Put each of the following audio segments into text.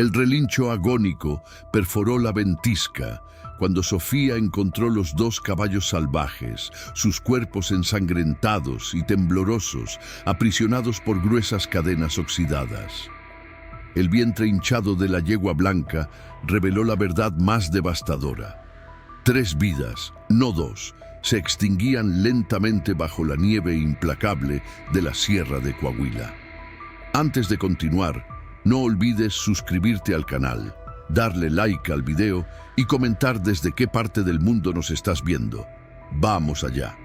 El relincho agónico perforó la ventisca cuando Sofía encontró los dos caballos salvajes, sus cuerpos ensangrentados y temblorosos, aprisionados por gruesas cadenas oxidadas. El vientre hinchado de la yegua blanca reveló la verdad más devastadora. 3 vidas, no 2, se extinguían lentamente bajo la nieve implacable de la Sierra de Coahuila. Antes de continuar, no olvides suscribirte al canal, darle like al video y comentar desde qué parte del mundo nos estás viendo. ¡Vamos allá!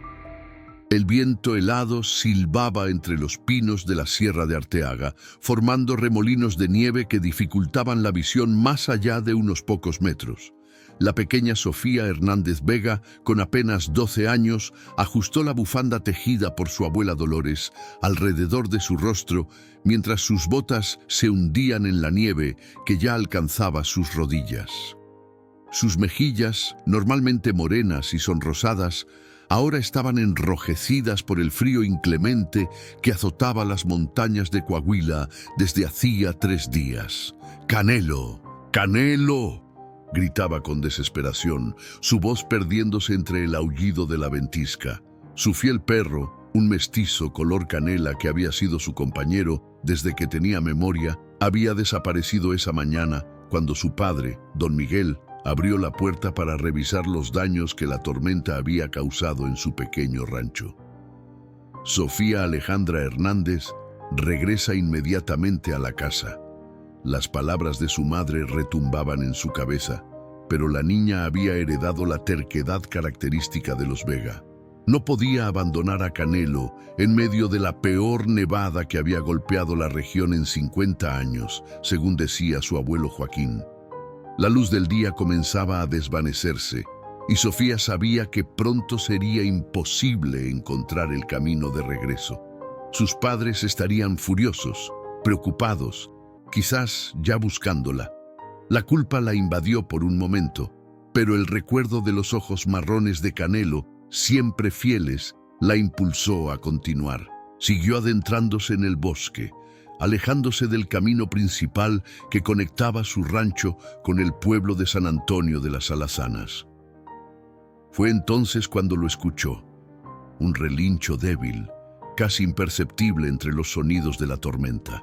El viento helado silbaba entre los pinos de la Sierra de Arteaga, formando remolinos de nieve que dificultaban la visión más allá de unos pocos metros. La pequeña Sofía Hernández Vega, con apenas 12 años, ajustó la bufanda tejida por su abuela Dolores alrededor de su rostro, mientras sus botas se hundían en la nieve que ya alcanzaba sus rodillas. Sus mejillas, normalmente morenas y sonrosadas, ahora estaban enrojecidas por el frío inclemente que azotaba las montañas de Coahuila desde hacía 3 días. ¡Canelo! ¡Canelo!, gritaba con desesperación, su voz perdiéndose entre el aullido de la ventisca. Su fiel perro, un mestizo color canela que había sido su compañero desde que tenía memoria, había desaparecido esa mañana cuando su padre, don Miguel, abrió la puerta para revisar los daños que la tormenta había causado en su pequeño rancho. Sofía Alejandra Hernández regresa inmediatamente a la casa. Las palabras de su madre retumbaban en su cabeza, pero la niña había heredado la terquedad característica de los Vega. No podía abandonar a Canelo en medio de la peor nevada que había golpeado la región en 50 años, según decía su abuelo Joaquín. La luz del día comenzaba a desvanecerse, y Sofía sabía que pronto sería imposible encontrar el camino de regreso. Sus padres estarían furiosos, preocupados, quizás ya buscándola. La culpa la invadió por un momento, pero el recuerdo de los ojos marrones de Canelo, siempre fieles, la impulsó a continuar. Siguió adentrándose en el bosque, alejándose del camino principal que conectaba su rancho con el pueblo de San Antonio de las Alazanas. Fue entonces cuando lo escuchó, un relincho débil, casi imperceptible entre los sonidos de la tormenta.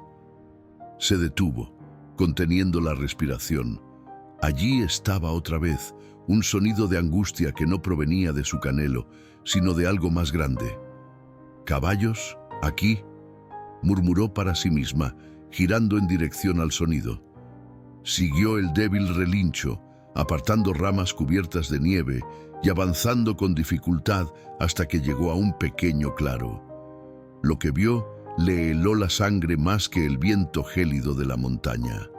Se detuvo, conteniendo la respiración. Allí estaba otra vez, un sonido de angustia que no provenía de su Canelo, sino de algo más grande. ¿Caballos? ¿Aquí?, murmuró para sí misma, girando en dirección al sonido. Siguió el débil relincho, apartando ramas cubiertas de nieve y avanzando con dificultad hasta que llegó a un pequeño claro. Lo que vio le heló la sangre más que el viento gélido de la montaña.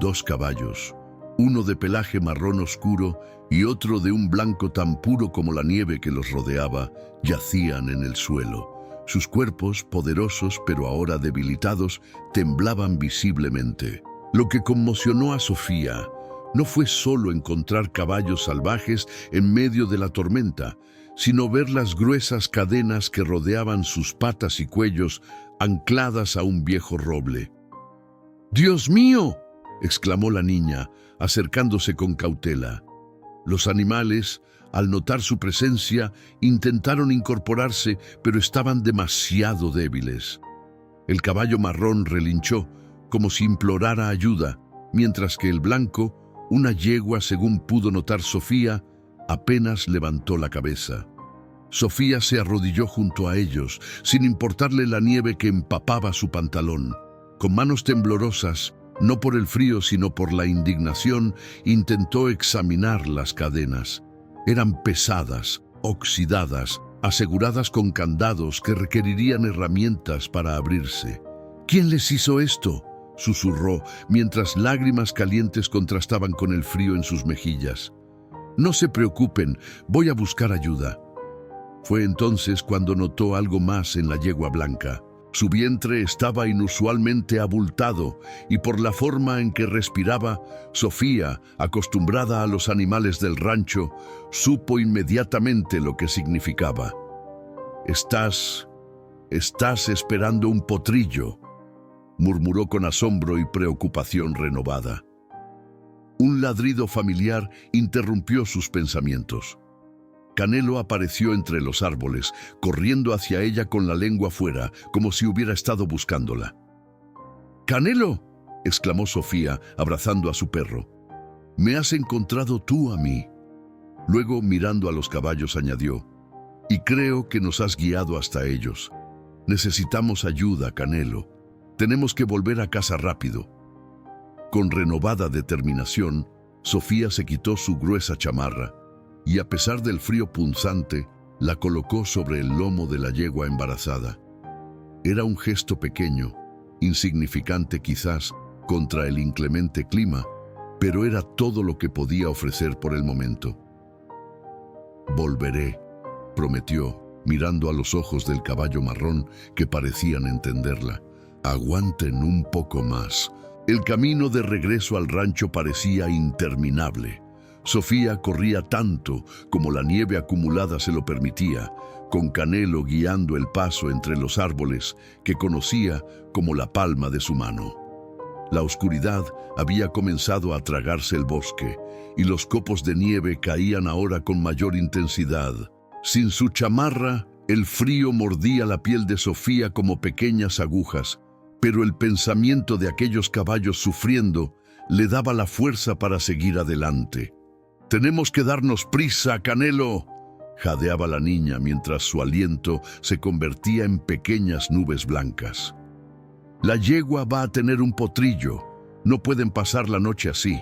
2 caballos, uno de pelaje marrón oscuro y otro de un blanco tan puro como la nieve que los rodeaba, yacían en el suelo. Sus cuerpos, poderosos pero ahora debilitados, temblaban visiblemente. Lo que conmocionó a Sofía no fue solo encontrar caballos salvajes en medio de la tormenta, sino ver las gruesas cadenas que rodeaban sus patas y cuellos ancladas a un viejo roble. ¡Dios mío!, exclamó la niña, acercándose con cautela. Los animales, al notar su presencia, intentaron incorporarse, pero estaban demasiado débiles. El caballo marrón relinchó, como si implorara ayuda, mientras que el blanco, una yegua según pudo notar Sofía, apenas levantó la cabeza. Sofía se arrodilló junto a ellos, sin importarle la nieve que empapaba su pantalón. Con manos temblorosas, no por el frío sino por la indignación, intentó examinar las cadenas. Eran pesadas, oxidadas, aseguradas con candados que requerirían herramientas para abrirse. ¿Quién les hizo esto?, susurró, mientras lágrimas calientes contrastaban con el frío en sus mejillas. No se preocupen, voy a buscar ayuda. Fue entonces cuando notó algo más en la yegua blanca. Su vientre estaba inusualmente abultado y por la forma en que respiraba, Sofía, acostumbrada a los animales del rancho, supo inmediatamente lo que significaba. Estás esperando un potrillo. murmuró con asombro y preocupación renovada. Un ladrido familiar interrumpió sus pensamientos. Canelo apareció entre los árboles, corriendo hacia ella con la lengua fuera, como si hubiera estado buscándola. «¡Canelo!», exclamó Sofía, abrazando a su perro. «Me has encontrado tú a mí». Luego, mirando a los caballos, añadió: «Y creo que nos has guiado hasta ellos. Necesitamos ayuda, Canelo. Tenemos que volver a casa rápido». Con renovada determinación, Sofía se quitó su gruesa chamarra y, a pesar del frío punzante, la colocó sobre el lomo de la yegua embarazada. Era un gesto pequeño, insignificante quizás, contra el inclemente clima, pero era todo lo que podía ofrecer por el momento. «Volveré», prometió, mirando a los ojos del caballo marrón que parecían entenderla. «Aguanten un poco más». El camino de regreso al rancho parecía interminable. Sofía corría tanto como la nieve acumulada se lo permitía, con Canelo guiando el paso entre los árboles que conocía como la palma de su mano. La oscuridad había comenzado a tragarse el bosque y los copos de nieve caían ahora con mayor intensidad. Sin su chamarra, el frío mordía la piel de Sofía como pequeñas agujas, pero el pensamiento de aquellos caballos sufriendo le daba la fuerza para seguir adelante. «Tenemos que darnos prisa, Canelo», jadeaba la niña mientras su aliento se convertía en pequeñas nubes blancas. «La yegua va a tener un potrillo. No pueden pasar la noche así».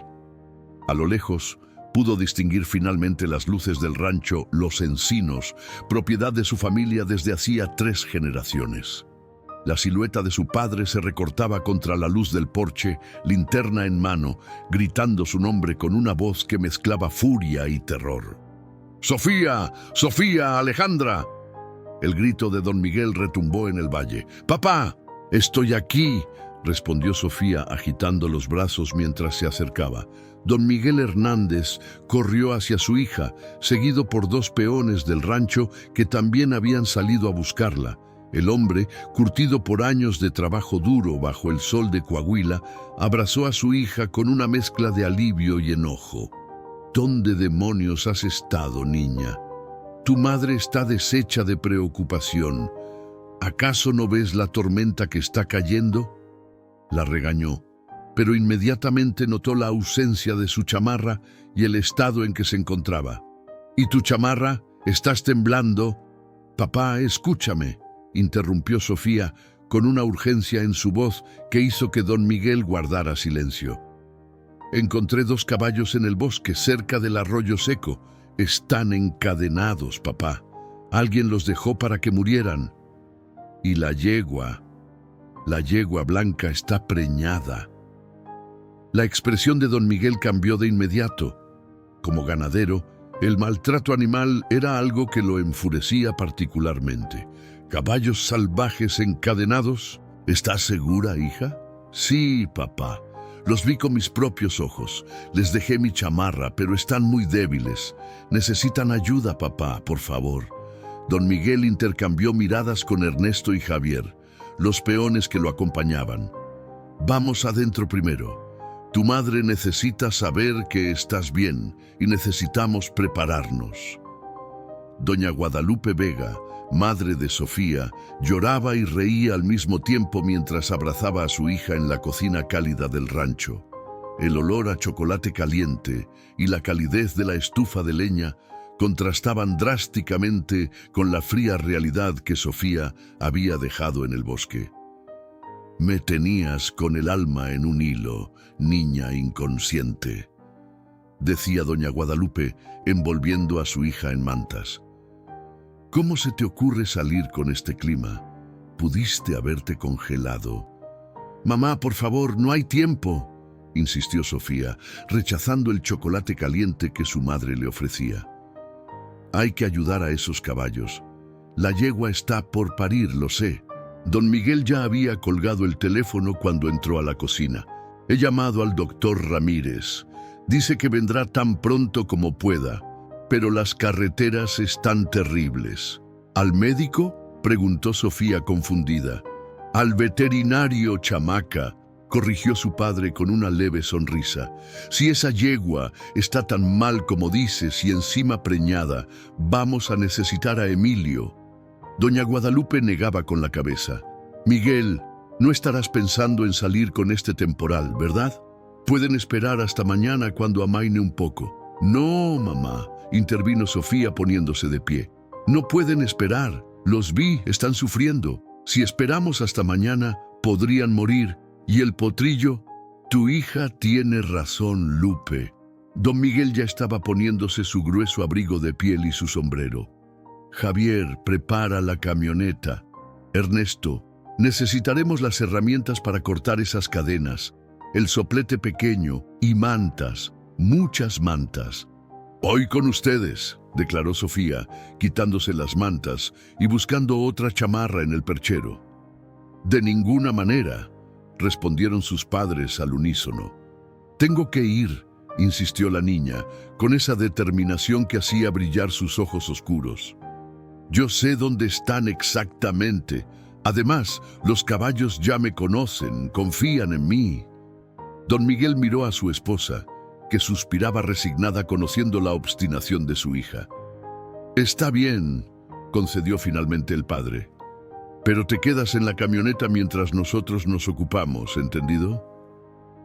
A lo lejos pudo distinguir finalmente las luces del rancho Los Encinos, propiedad de su familia desde hacía 3 generaciones. La silueta de su padre se recortaba contra la luz del porche, linterna en mano, gritando su nombre con una voz que mezclaba furia y terror. «¡Sofía! ¡Sofía! ¡Alejandra!». El grito de don Miguel retumbó en el valle. «¡Papá! Estoy aquí», respondió Sofía agitando los brazos mientras se acercaba. Don Miguel Hernández corrió hacia su hija, seguido por 2 peones del rancho que también habían salido a buscarla. El hombre, curtido por años de trabajo duro bajo el sol de Coahuila, abrazó a su hija con una mezcla de alivio y enojo. «¿Dónde demonios has estado, niña? Tu madre está deshecha de preocupación. ¿Acaso no ves la tormenta que está cayendo?». La regañó, pero inmediatamente notó la ausencia de su chamarra y el estado en que se encontraba. «¿Y tu chamarra? ¿Estás temblando?». «Papá, escúchame», interrumpió Sofía con una urgencia en su voz que hizo que don Miguel guardara silencio. «Encontré 2 caballos en el bosque cerca del arroyo seco. Están encadenados, papá. Alguien los dejó para que murieran. Y la yegua blanca está preñada». La expresión de don Miguel cambió de inmediato. Como ganadero, el maltrato animal era algo que lo enfurecía particularmente. «¿Caballos salvajes encadenados? ¿Estás segura, hija?». «Sí, papá. Los vi con mis propios ojos. Les dejé mi chamarra, pero están muy débiles. Necesitan ayuda, papá, por favor». Don Miguel intercambió miradas con Ernesto y Javier, los peones que lo acompañaban. «Vamos adentro primero. Tu madre necesita saber que estás bien y necesitamos prepararnos». Doña Guadalupe Vega, madre de Sofía, lloraba y reía al mismo tiempo mientras abrazaba a su hija en la cocina cálida del rancho. El olor a chocolate caliente y la calidez de la estufa de leña contrastaban drásticamente con la fría realidad que Sofía había dejado en el bosque. «Me tenías con el alma en un hilo, niña inconsciente», decía doña Guadalupe, envolviendo a su hija en mantas. «¿Cómo se te ocurre salir con este clima? Pudiste haberte congelado». «Mamá, por favor, no hay tiempo», insistió Sofía, rechazando el chocolate caliente que su madre le ofrecía. «Hay que ayudar a esos caballos. La yegua está por parir, lo sé». Don Miguel ya había colgado el teléfono cuando entró a la cocina. «He llamado al doctor Ramírez. Dice que vendrá tan pronto como pueda, pero las carreteras están terribles». «¿Al médico?», preguntó Sofía confundida. Al veterinario, chamaca, corrigió su padre con una leve sonrisa. Si esa yegua está tan mal como dices y encima preñada, vamos a necesitar a Emilio. Doña Guadalupe negaba con la cabeza. Miguel, no estarás pensando en salir con este temporal, ¿verdad? Pueden esperar hasta mañana cuando amaine un poco. No, mamá, intervino Sofía poniéndose de pie. No pueden esperar. Los vi, están sufriendo. Si esperamos hasta mañana, podrían morir. Y el potrillo, tu hija tiene razón, Lupe. Don Miguel ya estaba poniéndose su grueso abrigo de piel y su sombrero. Javier, prepara la camioneta. Ernesto, necesitaremos las herramientas para cortar esas cadenas, el soplete pequeño y mantas, muchas mantas. Voy con ustedes, declaró Sofía, quitándose las mantas y buscando otra chamarra en el perchero. De ninguna manera, respondieron sus padres al unísono. Tengo que ir, insistió la niña, con esa determinación que hacía brillar sus ojos oscuros. Yo sé dónde están exactamente. Además, los caballos ya me conocen, confían en mí. Don Miguel miró a su esposa, que suspiraba resignada conociendo la obstinación de su hija. Está bien, concedió finalmente el padre. Pero te quedas en la camioneta mientras nosotros nos ocupamos, ¿entendido?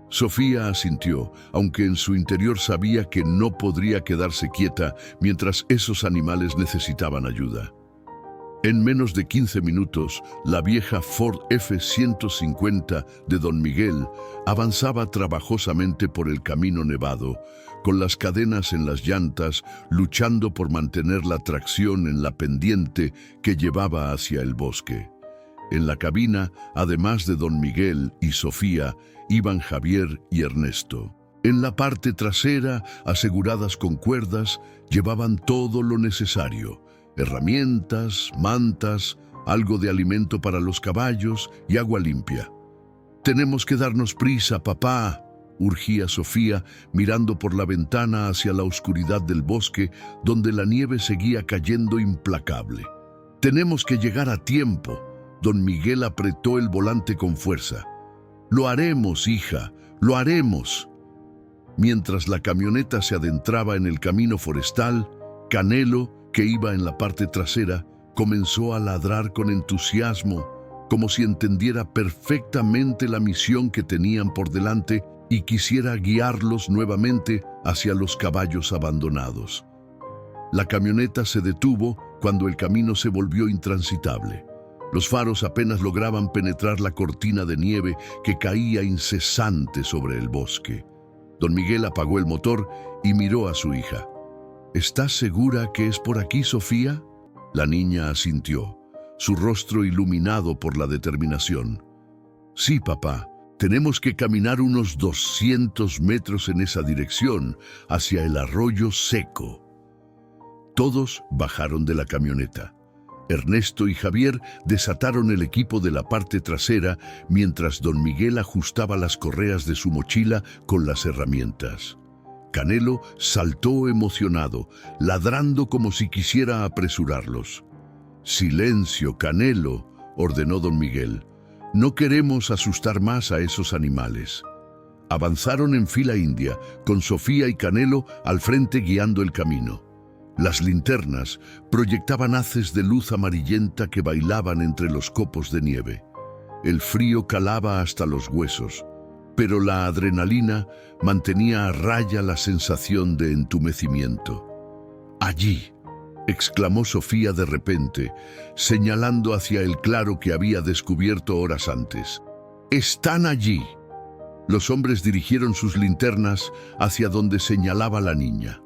Sofía asintió, aunque en su interior sabía que no podría quedarse quieta mientras esos animales necesitaban ayuda. En menos de 15 minutos, la vieja Ford F-150 de Don Miguel avanzaba trabajosamente por el camino nevado, con las cadenas en las llantas, luchando por mantener la tracción en la pendiente que llevaba hacia el bosque. En la cabina, además de Don Miguel y Sofía, iban Javier y Ernesto. En la parte trasera, aseguradas con cuerdas, llevaban todo lo necesario: herramientas, mantas, algo de alimento para los caballos y agua limpia. «Tenemos que darnos prisa, papá», urgía Sofía, mirando por la ventana hacia la oscuridad del bosque, donde la nieve seguía cayendo implacable. «Tenemos que llegar a tiempo». Don Miguel apretó el volante con fuerza. «Lo haremos, hija, lo haremos». Mientras la camioneta se adentraba en el camino forestal, Canelo, que iba en la parte trasera, comenzó a ladrar con entusiasmo, como si entendiera perfectamente la misión que tenían por delante y quisiera guiarlos nuevamente hacia los caballos abandonados. La camioneta se detuvo cuando el camino se volvió intransitable. Los faros apenas lograban penetrar la cortina de nieve que caía incesante sobre el bosque. Don Miguel apagó el motor y miró a su hija. «¿Estás segura que es por aquí, Sofía?» La niña asintió, su rostro iluminado por la determinación. «Sí, papá, tenemos que caminar unos 200 metros en esa dirección, hacia el arroyo seco». Todos bajaron de la camioneta. Ernesto y Javier desataron el equipo de la parte trasera mientras Don Miguel ajustaba las correas de su mochila con las herramientas. Canelo saltó emocionado, ladrando como si quisiera apresurarlos. «Silencio, Canelo», ordenó Don Miguel. «No queremos asustar más a esos animales». Avanzaron en fila india, con Sofía y Canelo al frente guiando el camino. Las linternas proyectaban haces de luz amarillenta que bailaban entre los copos de nieve. El frío calaba hasta los huesos, pero la adrenalina mantenía a raya la sensación de entumecimiento. «Allí», exclamó Sofía de repente, señalando hacia el claro que había descubierto horas antes. «Están allí». Los hombres dirigieron sus linternas hacia donde señalaba la niña.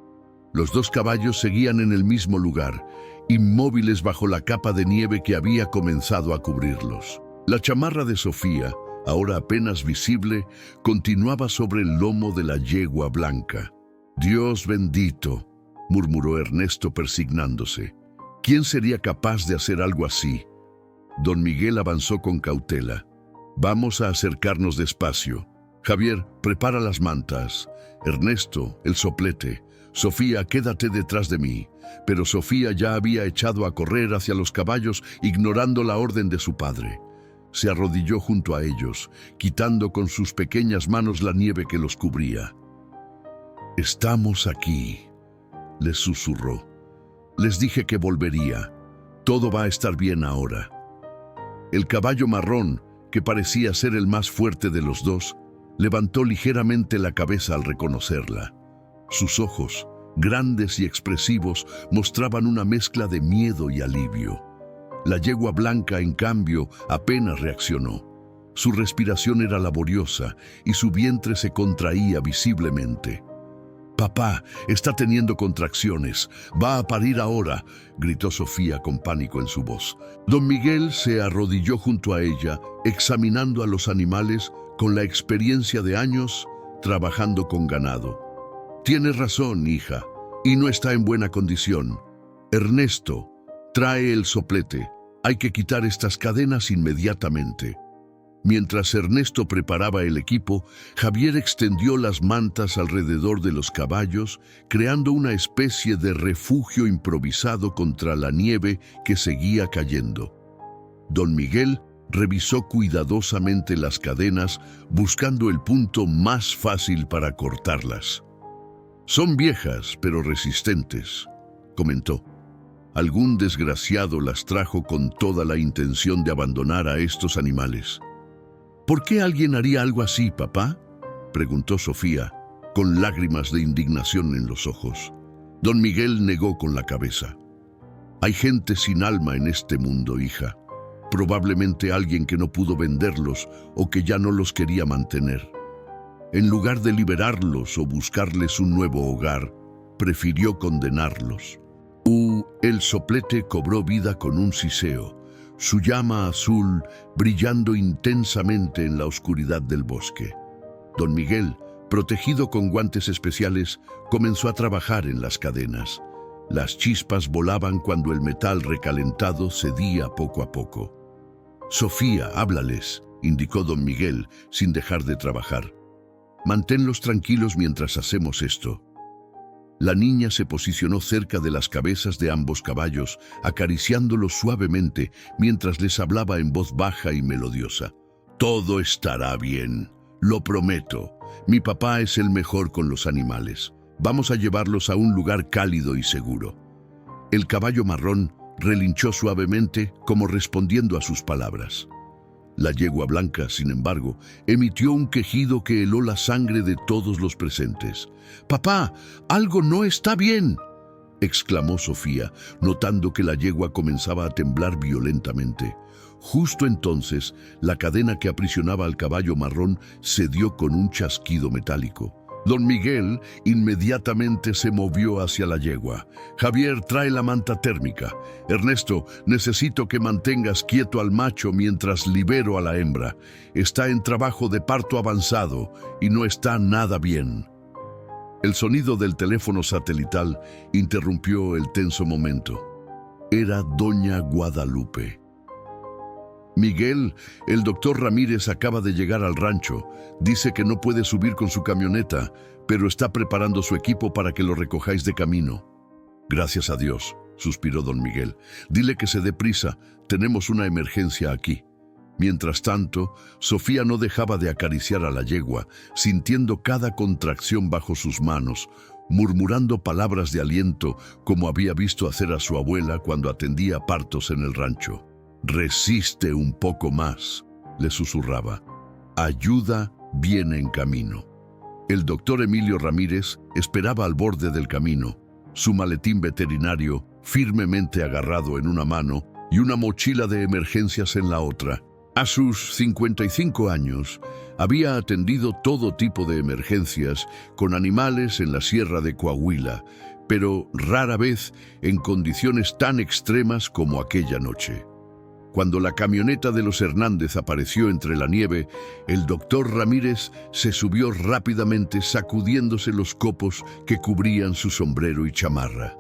Los dos caballos seguían en el mismo lugar, inmóviles bajo la capa de nieve que había comenzado a cubrirlos. La chamarra de Sofía, ahora apenas visible, continuaba sobre el lomo de la yegua blanca. «Dios bendito», murmuró Ernesto persignándose. «¿Quién sería capaz de hacer algo así?» Don Miguel avanzó con cautela. «Vamos a acercarnos despacio. Javier, prepara las mantas. Ernesto, el soplete. Sofía, quédate detrás de mí». Pero Sofía ya había echado a correr hacia los caballos, ignorando la orden de su padre. Se arrodilló junto a ellos, quitando con sus pequeñas manos la nieve que los cubría. «Estamos aquí», les susurró. «Les dije que volvería. Todo va a estar bien ahora». El caballo marrón, que parecía ser el más fuerte de los dos, levantó ligeramente la cabeza al reconocerla. Sus ojos, grandes y expresivos, mostraban una mezcla de miedo y alivio. La yegua blanca, en cambio, apenas reaccionó. Su respiración era laboriosa y su vientre se contraía visiblemente. «Papá, está teniendo contracciones. Va a parir ahora», gritó Sofía con pánico en su voz. Don Miguel se arrodilló junto a ella, examinando a los animales con la experiencia de años trabajando con ganado. «Tienes razón, hija, y no está en buena condición. Ernesto, trae el soplete. Hay que quitar estas cadenas inmediatamente». Mientras Ernesto preparaba el equipo, Javier extendió las mantas alrededor de los caballos, creando una especie de refugio improvisado contra la nieve que seguía cayendo. Don Miguel revisó cuidadosamente las cadenas, buscando el punto más fácil para cortarlas. «Son viejas, pero resistentes», comentó. «Algún desgraciado las trajo con toda la intención de abandonar a estos animales». «¿Por qué alguien haría algo así, papá?», preguntó Sofía, con lágrimas de indignación en los ojos. Don Miguel negó con la cabeza. «Hay gente sin alma en este mundo, hija. Probablemente alguien que no pudo venderlos o que ya no los quería mantener. En lugar de liberarlos o buscarles un nuevo hogar, prefirió condenarlos». El soplete cobró vida con un siseo, su llama azul brillando intensamente en la oscuridad del bosque. Don Miguel, protegido con guantes especiales, comenzó a trabajar en las cadenas. Las chispas volaban cuando el metal recalentado cedía poco a poco. «Sofía, háblales», indicó don Miguel, sin dejar de trabajar. «Manténlos tranquilos mientras hacemos esto». La niña se posicionó cerca de las cabezas de ambos caballos, acariciándolos suavemente mientras les hablaba en voz baja y melodiosa. «Todo estará bien, lo prometo. Mi papá es el mejor con los animales. Vamos a llevarlos a un lugar cálido y seguro». El caballo marrón relinchó suavemente como respondiendo a sus palabras. La yegua blanca, sin embargo, emitió un quejido que heló la sangre de todos los presentes. «Papá, algo no está bien», exclamó Sofía, notando que la yegua comenzaba a temblar violentamente. Justo entonces, la cadena que aprisionaba al caballo marrón cedió con un chasquido metálico. Don Miguel inmediatamente se movió hacia la yegua. «Javier, trae la manta térmica. Ernesto, necesito que mantengas quieto al macho mientras libero a la hembra. Está en trabajo de parto avanzado y no está nada bien». El sonido del teléfono satelital interrumpió el tenso momento. Era doña Guadalupe. «Miguel, el doctor Ramírez acaba de llegar al rancho. Dice que no puede subir con su camioneta, pero está preparando su equipo para que lo recojáis de camino». «Gracias a Dios», suspiró don Miguel. «Dile que se dé prisa, tenemos una emergencia aquí». Mientras tanto, Sofía no dejaba de acariciar a la yegua, sintiendo cada contracción bajo sus manos, murmurando palabras de aliento como había visto hacer a su abuela cuando atendía partos en el rancho. «Resiste un poco más», le susurraba. «Ayuda viene en camino». El doctor Emilio Ramírez esperaba al borde del camino, su maletín veterinario firmemente agarrado en una mano y una mochila de emergencias en la otra. A sus 55 años, había atendido todo tipo de emergencias con animales en la Sierra de Coahuila, pero rara vez en condiciones tan extremas como aquella noche. Cuando la camioneta de los Hernández apareció entre la nieve, el doctor Ramírez se subió rápidamente sacudiéndose los copos que cubrían su sombrero y chamarra.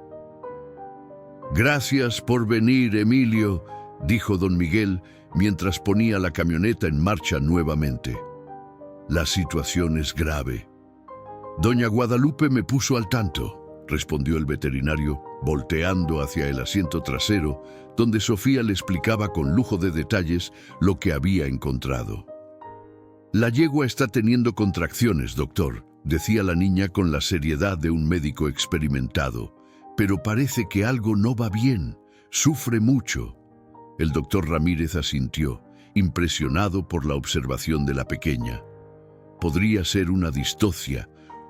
«Gracias por venir, Emilio», dijo don Miguel mientras ponía la camioneta en marcha nuevamente. «La situación es grave». «Doña Guadalupe me puso al tanto», respondió el veterinario, volteando hacia el asiento trasero, donde Sofía le explicaba con lujo de detalles lo que había encontrado. «La yegua está teniendo contracciones, doctor», decía la niña con la seriedad de un médico experimentado. «Pero parece que algo no va bien. Sufre mucho». El doctor Ramírez asintió, impresionado por la observación de la pequeña. Podría ser una distocia,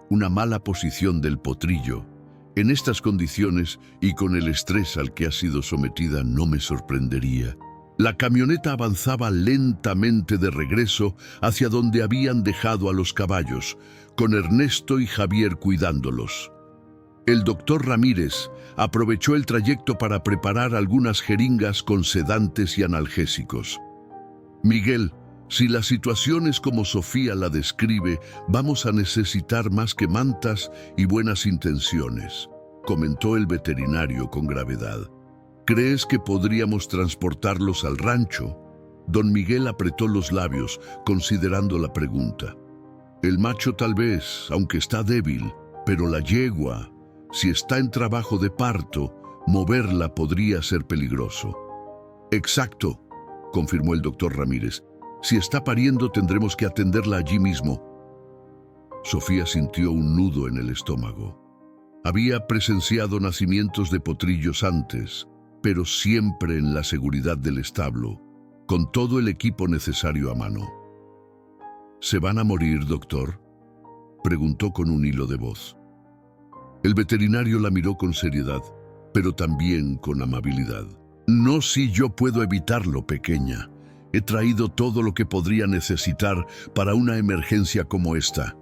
una mala posición del potrillo. En estas condiciones y con el estrés al que ha sido sometida no me sorprendería. La camioneta avanzaba lentamente de regreso hacia donde habían dejado a los caballos, con Ernesto y Javier cuidándolos. El doctor Ramírez aprovechó el trayecto para preparar algunas jeringas con sedantes y analgésicos. «Miguel, si la situación es como Sofía la describe, vamos a necesitar más que mantas y buenas intenciones», comentó el veterinario con gravedad. «¿Crees que podríamos transportarlos al rancho?». Don Miguel apretó los labios, considerando la pregunta. «El macho tal vez, aunque está débil, pero la yegua, si está en trabajo de parto, moverla podría ser peligroso». «Exacto», confirmó el doctor Ramírez. «Si está pariendo, tendremos que atenderla allí mismo». Sofía sintió un nudo en el estómago. Había presenciado nacimientos de potrillos antes, pero siempre en la seguridad del establo, con todo el equipo necesario a mano. «¿Se van a morir, doctor?», preguntó con un hilo de voz. El veterinario la miró con seriedad, pero también con amabilidad. «No, si yo puedo evitarlo, pequeña. He traído todo lo que podría necesitar para una emergencia como esta».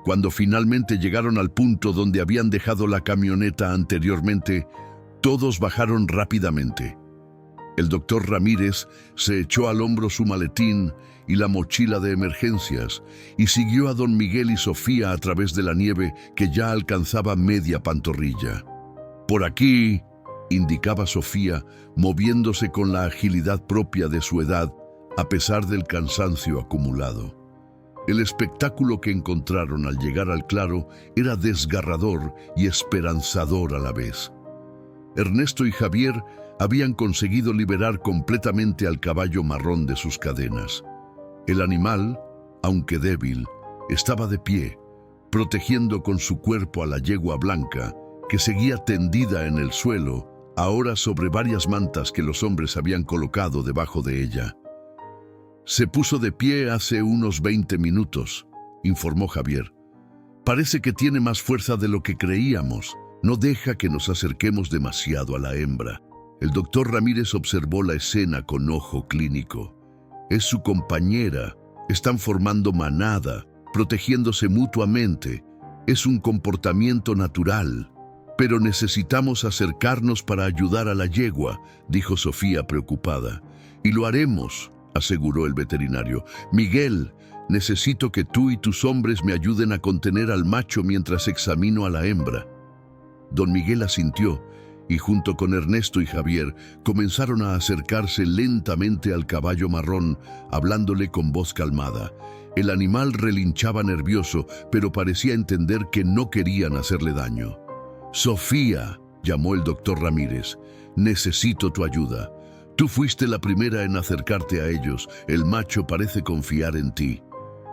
Cuando finalmente llegaron al punto donde habían dejado la camioneta anteriormente, todos bajaron rápidamente. El doctor Ramírez se echó al hombro su maletín y la mochila de emergencias y siguió a don Miguel y Sofía a través de la nieve que ya alcanzaba media pantorrilla. «Por aquí», indicaba Sofía, moviéndose con la agilidad propia de su edad, a pesar del cansancio acumulado. El espectáculo que encontraron al llegar al claro era desgarrador y esperanzador a la vez. Ernesto y Javier habían conseguido liberar completamente al caballo marrón de sus cadenas. El animal, aunque débil, estaba de pie, protegiendo con su cuerpo a la yegua blanca, que seguía tendida en el suelo, ahora sobre varias mantas que los hombres habían colocado debajo de ella. «Se puso de pie hace unos 20 minutos», informó Javier. «Parece que tiene más fuerza de lo que creíamos. No deja que nos acerquemos demasiado a la hembra». El doctor Ramírez observó la escena con ojo clínico. «Es su compañera. Están formando manada, protegiéndose mutuamente. Es un comportamiento natural. Pero necesitamos acercarnos para ayudar a la yegua», dijo Sofía preocupada. «Y lo haremos», aseguró el veterinario. «Miguel, necesito que tú y tus hombres me ayuden a contener al macho mientras examino a la hembra». Don Miguel asintió y junto con Ernesto y Javier comenzaron a acercarse lentamente al caballo marrón, hablándole con voz calmada. El animal relinchaba nervioso, pero parecía entender que no querían hacerle daño. «Sofía», llamó el doctor Ramírez, «necesito tu ayuda. Tú fuiste la primera en acercarte a ellos. El macho parece confiar en ti».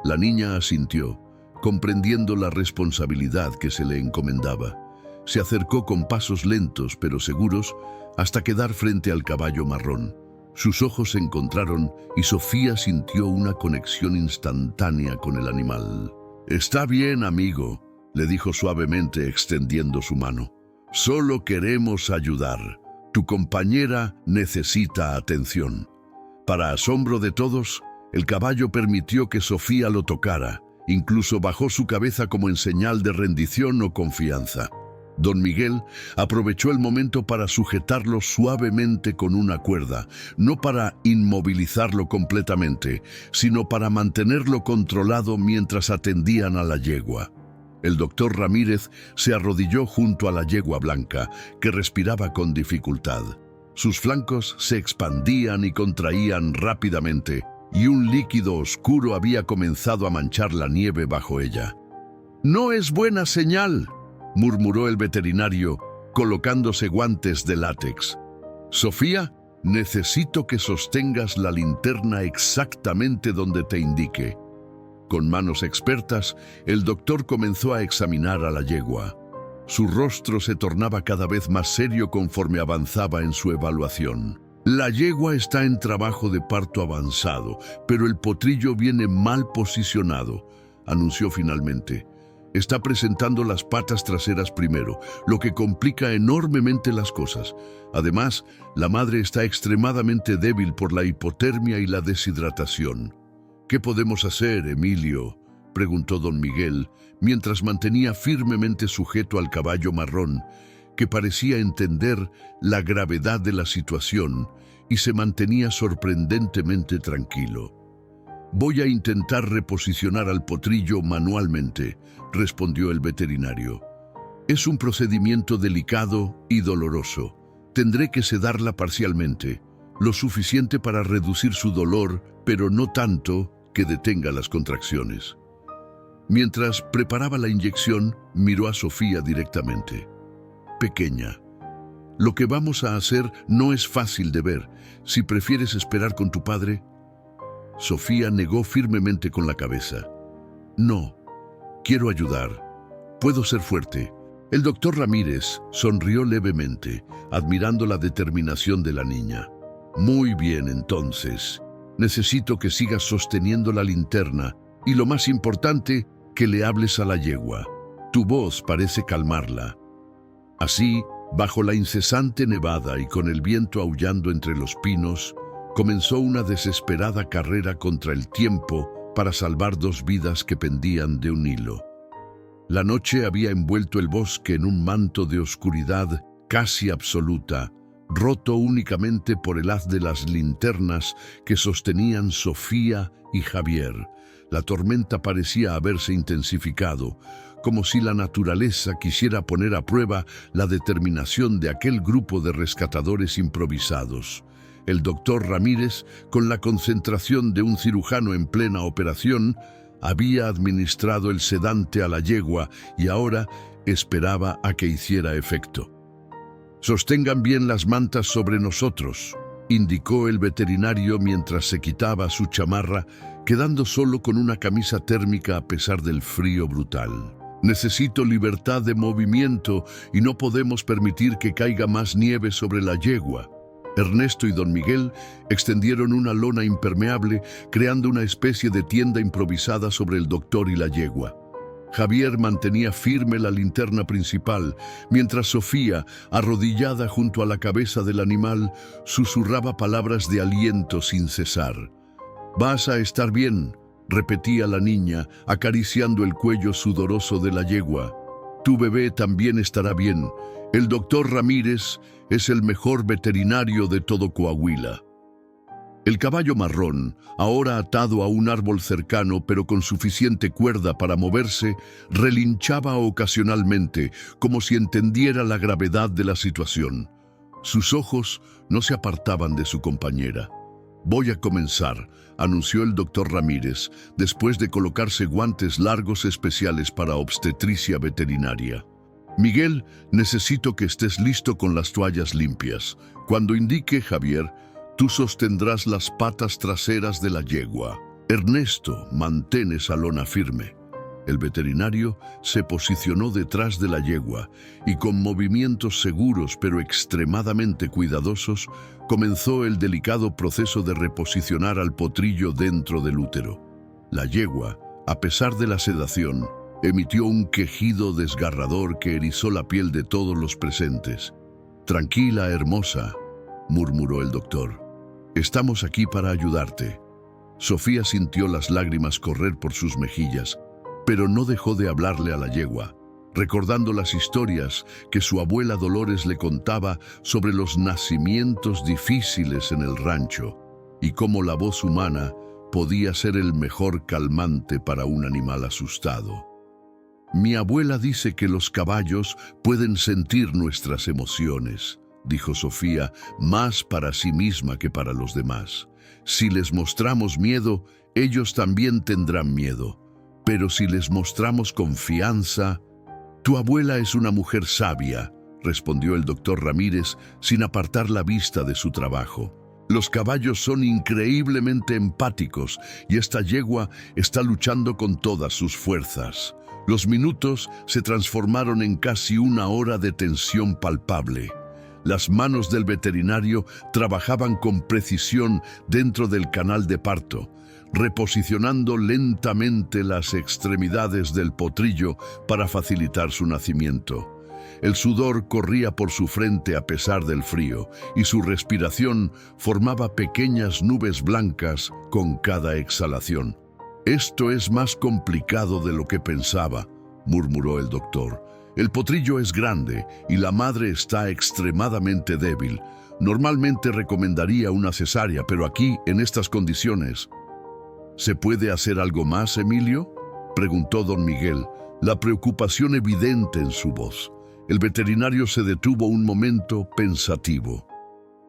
La niña asintió, comprendiendo la responsabilidad que se le encomendaba. Se acercó con pasos lentos pero seguros hasta quedar frente al caballo marrón. Sus ojos se encontraron y Sofía sintió una conexión instantánea con el animal. «Está bien, amigo», le dijo suavemente extendiendo su mano. «Solo queremos ayudar. Tu compañera necesita atención». Para asombro de todos, el caballo permitió que Sofía lo tocara. Incluso bajó su cabeza como en señal de rendición o confianza. Don Miguel aprovechó el momento para sujetarlo suavemente con una cuerda, no para inmovilizarlo completamente, sino para mantenerlo controlado mientras atendían a la yegua. El doctor Ramírez se arrodilló junto a la yegua blanca, que respiraba con dificultad. Sus flancos se expandían y contraían rápidamente, y un líquido oscuro había comenzado a manchar la nieve bajo ella. «No es buena señal», murmuró el veterinario, colocándose guantes de látex. «Sofía, necesito que sostengas la linterna exactamente donde te indique». Con manos expertas, el doctor comenzó a examinar a la yegua. Su rostro se tornaba cada vez más serio conforme avanzaba en su evaluación. «La yegua está en trabajo de parto avanzado, pero el potrillo viene mal posicionado», anunció finalmente. «Está presentando las patas traseras primero, lo que complica enormemente las cosas. Además, la madre está extremadamente débil por la hipotermia y la deshidratación». «¿Qué podemos hacer, Emilio?», preguntó don Miguel, mientras mantenía firmemente sujeto al caballo marrón, que parecía entender la gravedad de la situación y se mantenía sorprendentemente tranquilo. «Voy a intentar reposicionar al potrillo manualmente», respondió el veterinario. «Es un procedimiento delicado y doloroso. Tendré que sedarla parcialmente, lo suficiente para reducir su dolor, pero no tanto que detenga las contracciones». Mientras preparaba la inyección, miró a Sofía directamente. «Pequeña, lo que vamos a hacer no es fácil de ver. Si prefieres esperar con tu padre». Sofía negó firmemente con la cabeza. «No, quiero ayudar. Puedo ser fuerte». El doctor Ramírez sonrió levemente, admirando la determinación de la niña. «Muy bien, entonces. Necesito que sigas sosteniendo la linterna y, lo más importante, que le hables a la yegua. Tu voz parece calmarla». Así, bajo la incesante nevada y con el viento aullando entre los pinos, comenzó una desesperada carrera contra el tiempo para salvar dos vidas que pendían de un hilo. La noche había envuelto el bosque en un manto de oscuridad casi absoluta, roto únicamente por el haz de las linternas que sostenían Sofía y Javier. La tormenta parecía haberse intensificado, como si la naturaleza quisiera poner a prueba la determinación de aquel grupo de rescatadores improvisados. El doctor Ramírez, con la concentración de un cirujano en plena operación, había administrado el sedante a la yegua y ahora esperaba a que hiciera efecto. «Sostengan bien las mantas sobre nosotros», indicó el veterinario mientras se quitaba su chamarra, quedando solo con una camisa térmica a pesar del frío brutal. «Necesito libertad de movimiento y no podemos permitir que caiga más nieve sobre la yegua». Ernesto y don Miguel extendieron una lona impermeable, creando una especie de tienda improvisada sobre el doctor y la yegua. Javier mantenía firme la linterna principal, mientras Sofía, arrodillada junto a la cabeza del animal, susurraba palabras de aliento sin cesar. «Vas a estar bien», repetía la niña, acariciando el cuello sudoroso de la yegua. «Tu bebé también estará bien. El doctor Ramírez es el mejor veterinario de todo Coahuila». El caballo marrón, ahora atado a un árbol cercano pero con suficiente cuerda para moverse, relinchaba ocasionalmente, como si entendiera la gravedad de la situación. Sus ojos no se apartaban de su compañera. «Voy a comenzar», anunció el doctor Ramírez, después de colocarse guantes largos especiales para obstetricia veterinaria. «Miguel, necesito que estés listo con las toallas limpias. Cuando indique Javier, tú sostendrás las patas traseras de la yegua. Ernesto, mantén esa lona firme». El veterinario se posicionó detrás de la yegua y con movimientos seguros pero extremadamente cuidadosos, comenzó el delicado proceso de reposicionar al potrillo dentro del útero. La yegua, a pesar de la sedación, emitió un quejido desgarrador que erizó la piel de todos los presentes. «Tranquila, hermosa», murmuró el doctor. «Estamos aquí para ayudarte». Sofía sintió las lágrimas correr por sus mejillas, pero no dejó de hablarle a la yegua, recordando las historias que su abuela Dolores le contaba sobre los nacimientos difíciles en el rancho y cómo la voz humana podía ser el mejor calmante para un animal asustado. «Mi abuela dice que los caballos pueden sentir nuestras emociones», dijo Sofía, más para sí misma que para los demás. «Si les mostramos miedo, ellos también tendrán miedo. Pero si les mostramos confianza...». «Tu abuela es una mujer sabia», respondió el doctor Ramírez sin apartar la vista de su trabajo. Los caballos son increíblemente empáticos y esta yegua está luchando con todas sus fuerzas. Los minutos se transformaron en casi una hora de tensión palpable. Las manos del veterinario trabajaban con precisión dentro del canal de parto, reposicionando lentamente las extremidades del potrillo para facilitar su nacimiento. El sudor corría por su frente a pesar del frío, y su respiración formaba pequeñas nubes blancas con cada exhalación. «Esto es más complicado de lo que pensaba», murmuró el doctor. «El potrillo es grande y la madre está extremadamente débil. Normalmente recomendaría una cesárea, pero aquí, en estas condiciones». «¿Se puede hacer algo más, Emilio?», preguntó don Miguel, la preocupación evidente en su voz. El veterinario se detuvo un momento pensativo.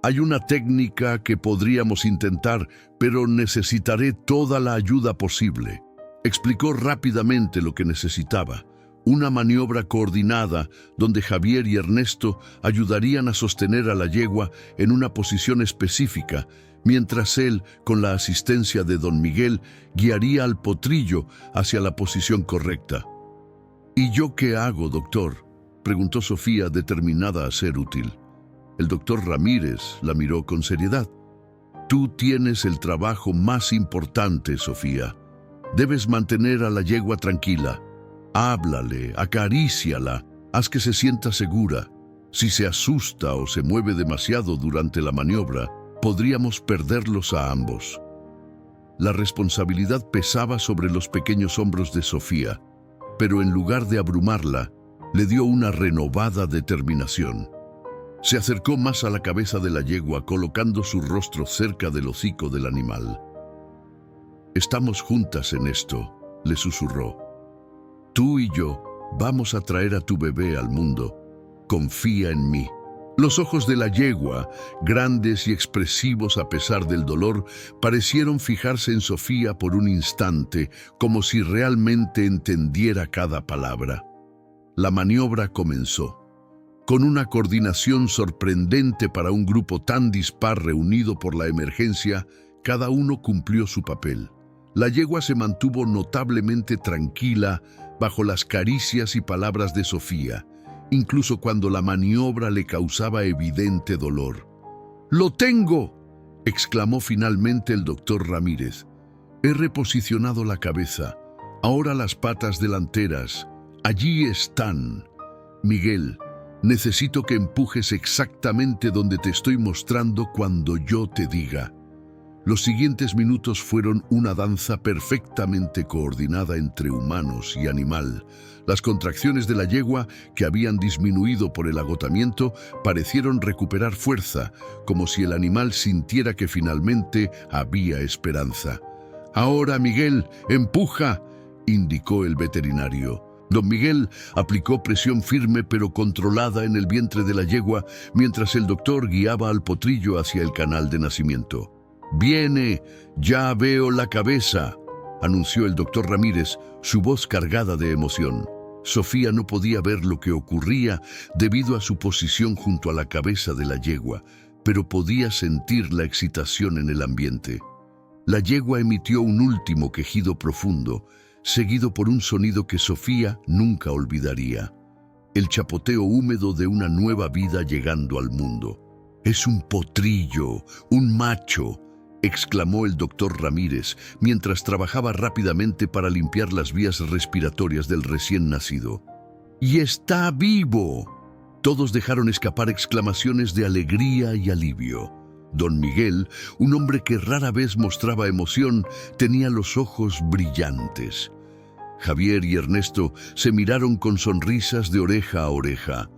«Hay una técnica que podríamos intentar, pero necesitaré toda la ayuda posible». Explicó rápidamente lo que necesitaba. Una maniobra coordinada donde Javier y Ernesto ayudarían a sostener a la yegua en una posición específica, mientras él, con la asistencia de don Miguel, guiaría al potrillo hacia la posición correcta. «¿Y yo qué hago, doctor?», preguntó Sofía, determinada a ser útil. El doctor Ramírez la miró con seriedad. «Tú tienes el trabajo más importante, Sofía. Debes mantener a la yegua tranquila. Háblale, acaríciala, haz que se sienta segura. Si se asusta o se mueve demasiado durante la maniobra, podríamos perderlos a ambos». La responsabilidad pesaba sobre los pequeños hombros de Sofía, pero en lugar de abrumarla, le dio una renovada determinación. Se acercó más a la cabeza de la yegua, colocando su rostro cerca del hocico del animal. «Estamos juntas en esto», le susurró. «Tú y yo vamos a traer a tu bebé al mundo. Confía en mí». Los ojos de la yegua, grandes y expresivos a pesar del dolor, parecieron fijarse en Sofía por un instante, como si realmente entendiera cada palabra. La maniobra comenzó. Con una coordinación sorprendente para un grupo tan dispar reunido por la emergencia, cada uno cumplió su papel. La yegua se mantuvo notablemente tranquila bajo las caricias y palabras de Sofía, incluso cuando la maniobra le causaba evidente dolor. «¡Lo tengo!», exclamó finalmente el doctor Ramírez. «He reposicionado la cabeza. Ahora las patas delanteras. Allí están. Miguel, necesito que empujes exactamente donde te estoy mostrando cuando yo te diga». Los siguientes minutos fueron una danza perfectamente coordinada entre humanos y animal. Las contracciones de la yegua, que habían disminuido por el agotamiento, parecieron recuperar fuerza, como si el animal sintiera que finalmente había esperanza. «Ahora, Miguel, empuja», indicó el veterinario. Don Miguel aplicó presión firme pero controlada en el vientre de la yegua, mientras el doctor guiaba al potrillo hacia el canal de nacimiento. «Viene, ya veo la cabeza», anunció el doctor Ramírez, su voz cargada de emoción. Sofía no podía ver lo que ocurría debido a su posición junto a la cabeza de la yegua, pero podía sentir la excitación en el ambiente. La yegua emitió un último quejido profundo, seguido por un sonido que Sofía nunca olvidaría: el chapoteo húmedo de una nueva vida llegando al mundo. «Es un potrillo, un macho», exclamó el doctor Ramírez, mientras trabajaba rápidamente para limpiar las vías respiratorias del recién nacido. «¡Y está vivo!». Todos dejaron escapar exclamaciones de alegría y alivio. Don Miguel, un hombre que rara vez mostraba emoción, tenía los ojos brillantes. Javier y Ernesto se miraron con sonrisas de oreja a oreja.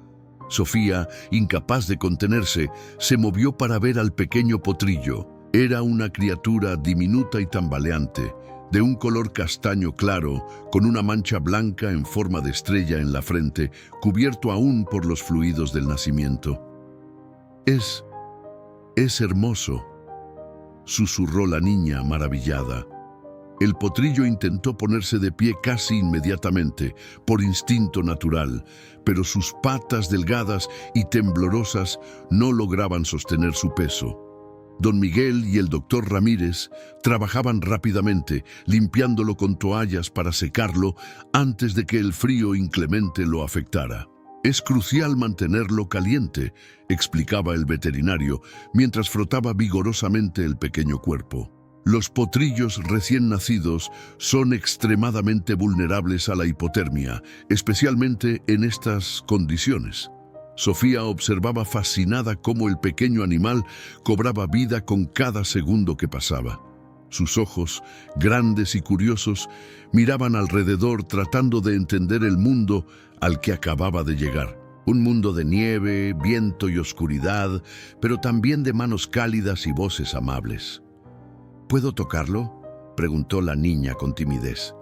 Sofía, incapaz de contenerse, se movió para ver al pequeño potrillo. Era una criatura diminuta y tambaleante, de un color castaño claro, con una mancha blanca en forma de estrella en la frente, cubierto aún por los fluidos del nacimiento. Es hermoso», susurró la niña maravillada. El potrillo intentó ponerse de pie casi inmediatamente, por instinto natural, pero sus patas delgadas y temblorosas no lograban sostener su peso. Don Miguel y el doctor Ramírez trabajaban rápidamente, limpiándolo con toallas para secarlo antes de que el frío inclemente lo afectara. «Es crucial mantenerlo caliente», explicaba el veterinario, mientras frotaba vigorosamente el pequeño cuerpo. Los potrillos recién nacidos son extremadamente vulnerables a la hipotermia, especialmente en estas condiciones. Sofía observaba fascinada cómo el pequeño animal cobraba vida con cada segundo que pasaba. Sus ojos, grandes y curiosos, miraban alrededor tratando de entender el mundo al que acababa de llegar. Un mundo de nieve, viento y oscuridad, pero también de manos cálidas y voces amables. «¿Puedo tocarlo?», preguntó la niña con timidez.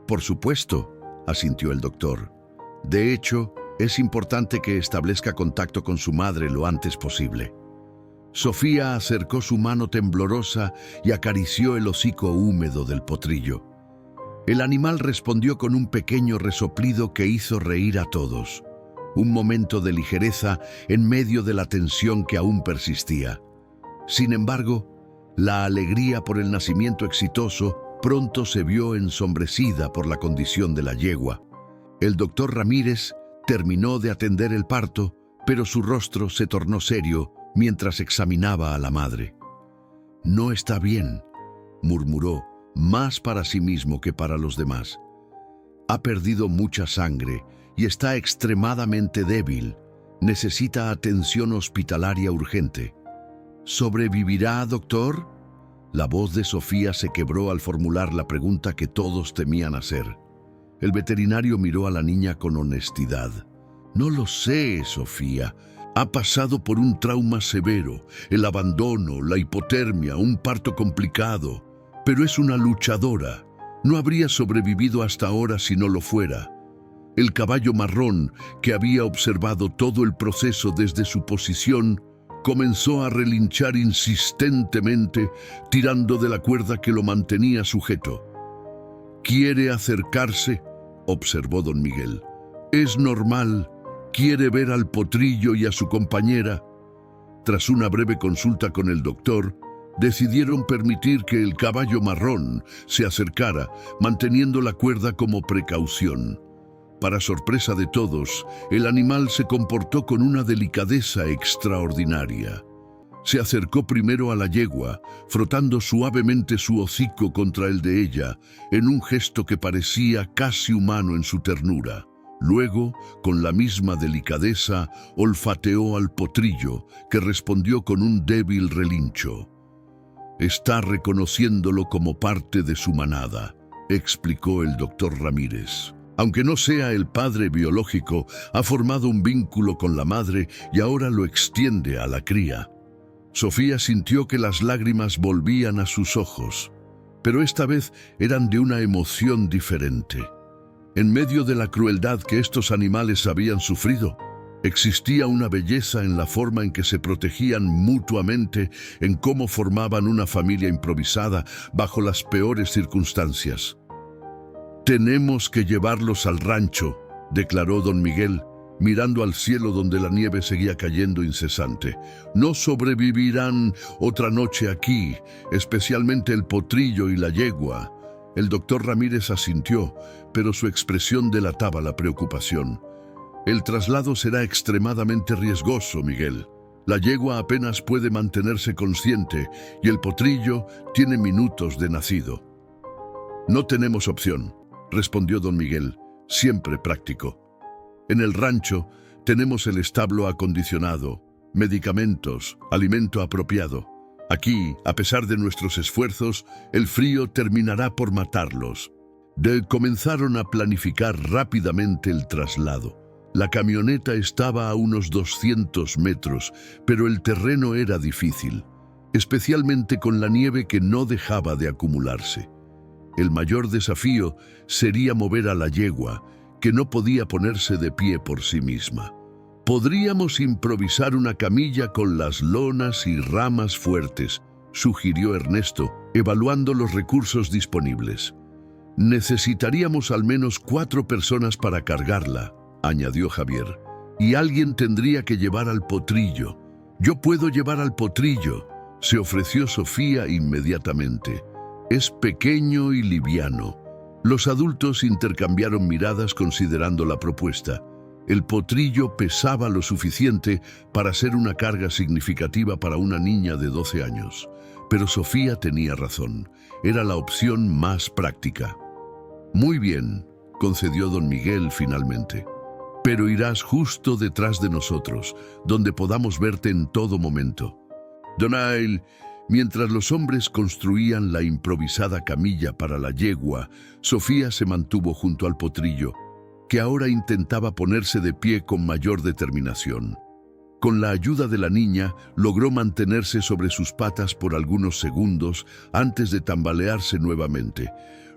«Por supuesto», asintió el doctor. «De hecho, es importante que establezca contacto con su madre lo antes posible». Sofía acercó su mano temblorosa y acarició el hocico húmedo del potrillo. El animal respondió con un pequeño resoplido que hizo reír a todos. Un momento de ligereza en medio de la tensión que aún persistía. Sin embargo, la alegría por el nacimiento exitoso pronto se vio ensombrecida por la condición de la yegua. El doctor Ramírez terminó de atender el parto, pero su rostro se tornó serio mientras examinaba a la madre. «No está bien», murmuró, más para sí mismo que para los demás. «Ha perdido mucha sangre y está extremadamente débil. Necesita atención hospitalaria urgente». «¿Sobrevivirá, doctor?». La voz de Sofía se quebró al formular la pregunta que todos temían hacer. El veterinario miró a la niña con honestidad. «No lo sé, Sofía. Ha pasado por un trauma severo, el abandono, la hipotermia, un parto complicado. Pero es una luchadora. No habría sobrevivido hasta ahora si no lo fuera». El caballo marrón, que había observado todo el proceso desde su posición, comenzó a relinchar insistentemente, tirando de la cuerda que lo mantenía sujeto. «¿Quiere acercarse?», observó don Miguel. «Es normal. ¿Quiere ver al potrillo y a su compañera?». Tras una breve consulta con el doctor, decidieron permitir que el caballo marrón se acercara, manteniendo la cuerda como precaución. Para sorpresa de todos, el animal se comportó con una delicadeza extraordinaria. Se acercó primero a la yegua, frotando suavemente su hocico contra el de ella, en un gesto que parecía casi humano en su ternura. Luego, con la misma delicadeza, olfateó al potrillo, que respondió con un débil relincho. «Está reconociéndolo como parte de su manada», explicó el doctor Ramírez. Aunque no sea el padre biológico, ha formado un vínculo con la madre y ahora lo extiende a la cría. Sofía sintió que las lágrimas volvían a sus ojos, pero esta vez eran de una emoción diferente. En medio de la crueldad que estos animales habían sufrido, existía una belleza en la forma en que se protegían mutuamente, en cómo formaban una familia improvisada bajo las peores circunstancias. «Tenemos que llevarlos al rancho», declaró don Miguel, mirando al cielo donde la nieve seguía cayendo incesante. «No sobrevivirán otra noche aquí, especialmente el potrillo y la yegua». El doctor Ramírez asintió, pero su expresión delataba la preocupación. «El traslado será extremadamente riesgoso, Miguel. La yegua apenas puede mantenerse consciente y el potrillo tiene minutos de nacido». «No tenemos opción», respondió don Miguel, siempre práctico. «En el rancho tenemos el establo acondicionado, medicamentos, alimento apropiado. Aquí, a pesar de nuestros esfuerzos, el frío terminará por matarlos». Comenzaron a planificar rápidamente el traslado. La camioneta estaba a unos 200 metros, pero el terreno era difícil, especialmente con la nieve que no dejaba de acumularse. El mayor desafío sería mover a la yegua, que no podía ponerse de pie por sí misma. «Podríamos improvisar una camilla con las lonas y ramas fuertes», sugirió Ernesto, evaluando los recursos disponibles. Necesitaríamos al menos 4 personas para cargarla, añadió Javier. Y alguien tendría que llevar al potrillo. Yo puedo llevar al potrillo, se ofreció Sofía inmediatamente. Es pequeño y liviano. Los adultos intercambiaron miradas considerando la propuesta. El potrillo pesaba lo suficiente para ser una carga significativa para una niña de 12 años. Pero Sofía tenía razón. Era la opción más práctica. Muy bien, concedió don Miguel finalmente. Pero irás justo detrás de nosotros, donde podamos verte en todo momento. Donail, mientras los hombres construían la improvisada camilla para la yegua, Sofía se mantuvo junto al potrillo, que ahora intentaba ponerse de pie con mayor determinación. Con la ayuda de la niña, logró mantenerse sobre sus patas por algunos segundos antes de tambalearse nuevamente.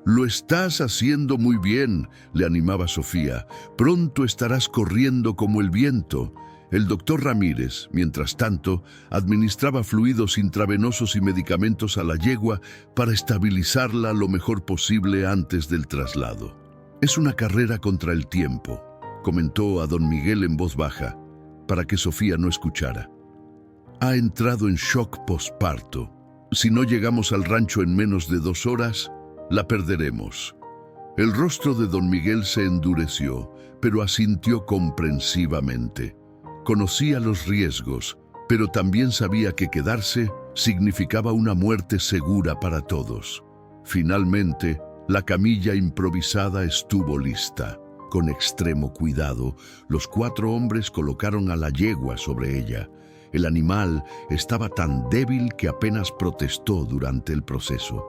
«Lo estás haciendo muy bien», le animaba Sofía. «Pronto estarás corriendo como el viento». El doctor Ramírez, mientras tanto, administraba fluidos intravenosos y medicamentos a la yegua para estabilizarla lo mejor posible antes del traslado. «Es una carrera contra el tiempo», comentó a don Miguel en voz baja, para que Sofía no escuchara. «Ha entrado en shock posparto. Si no llegamos al rancho en menos de 2 horas, la perderemos». El rostro de don Miguel se endureció, pero asintió comprensivamente. Conocía los riesgos, pero también sabía que quedarse significaba una muerte segura para todos. Finalmente, la camilla improvisada estuvo lista. Con extremo cuidado, los 4 hombres colocaron a la yegua sobre ella. El animal estaba tan débil que apenas protestó durante el proceso.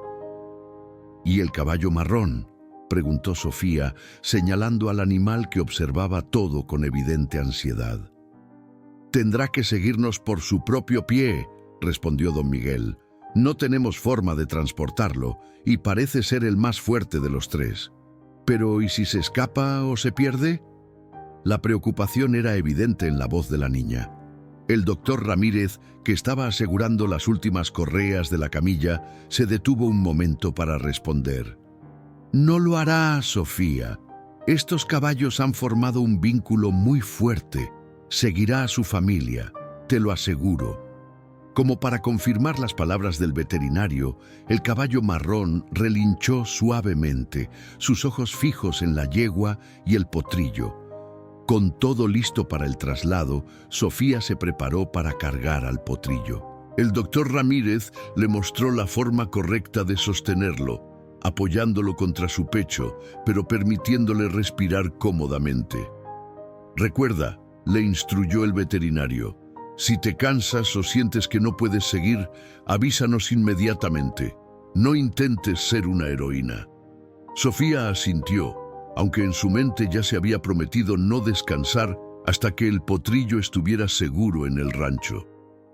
«¿Y el caballo marrón?», preguntó Sofía, señalando al animal que observaba todo con evidente ansiedad. «Tendrá que seguirnos por su propio pie», respondió don Miguel. «No tenemos forma de transportarlo y parece ser el más fuerte de los 3. ¿Pero y si se escapa o se pierde?». La preocupación era evidente en la voz de la niña. El doctor Ramírez, que estaba asegurando las últimas correas de la camilla, se detuvo un momento para responder. «No lo hará, Sofía. Estos caballos han formado un vínculo muy fuerte. Seguirá a su familia, te lo aseguro». Como para confirmar las palabras del veterinario, el caballo marrón relinchó suavemente, sus ojos fijos en la yegua y el potrillo. Con todo listo para el traslado, Sofía se preparó para cargar al potrillo. El doctor Ramírez le mostró la forma correcta de sostenerlo, apoyándolo contra su pecho, pero permitiéndole respirar cómodamente. «Recuerda», le instruyó el veterinario, «si te cansas o sientes que no puedes seguir, avísanos inmediatamente. No intentes ser una heroína». Sofía asintió, aunque en su mente ya se había prometido no descansar hasta que el potrillo estuviera seguro en el rancho.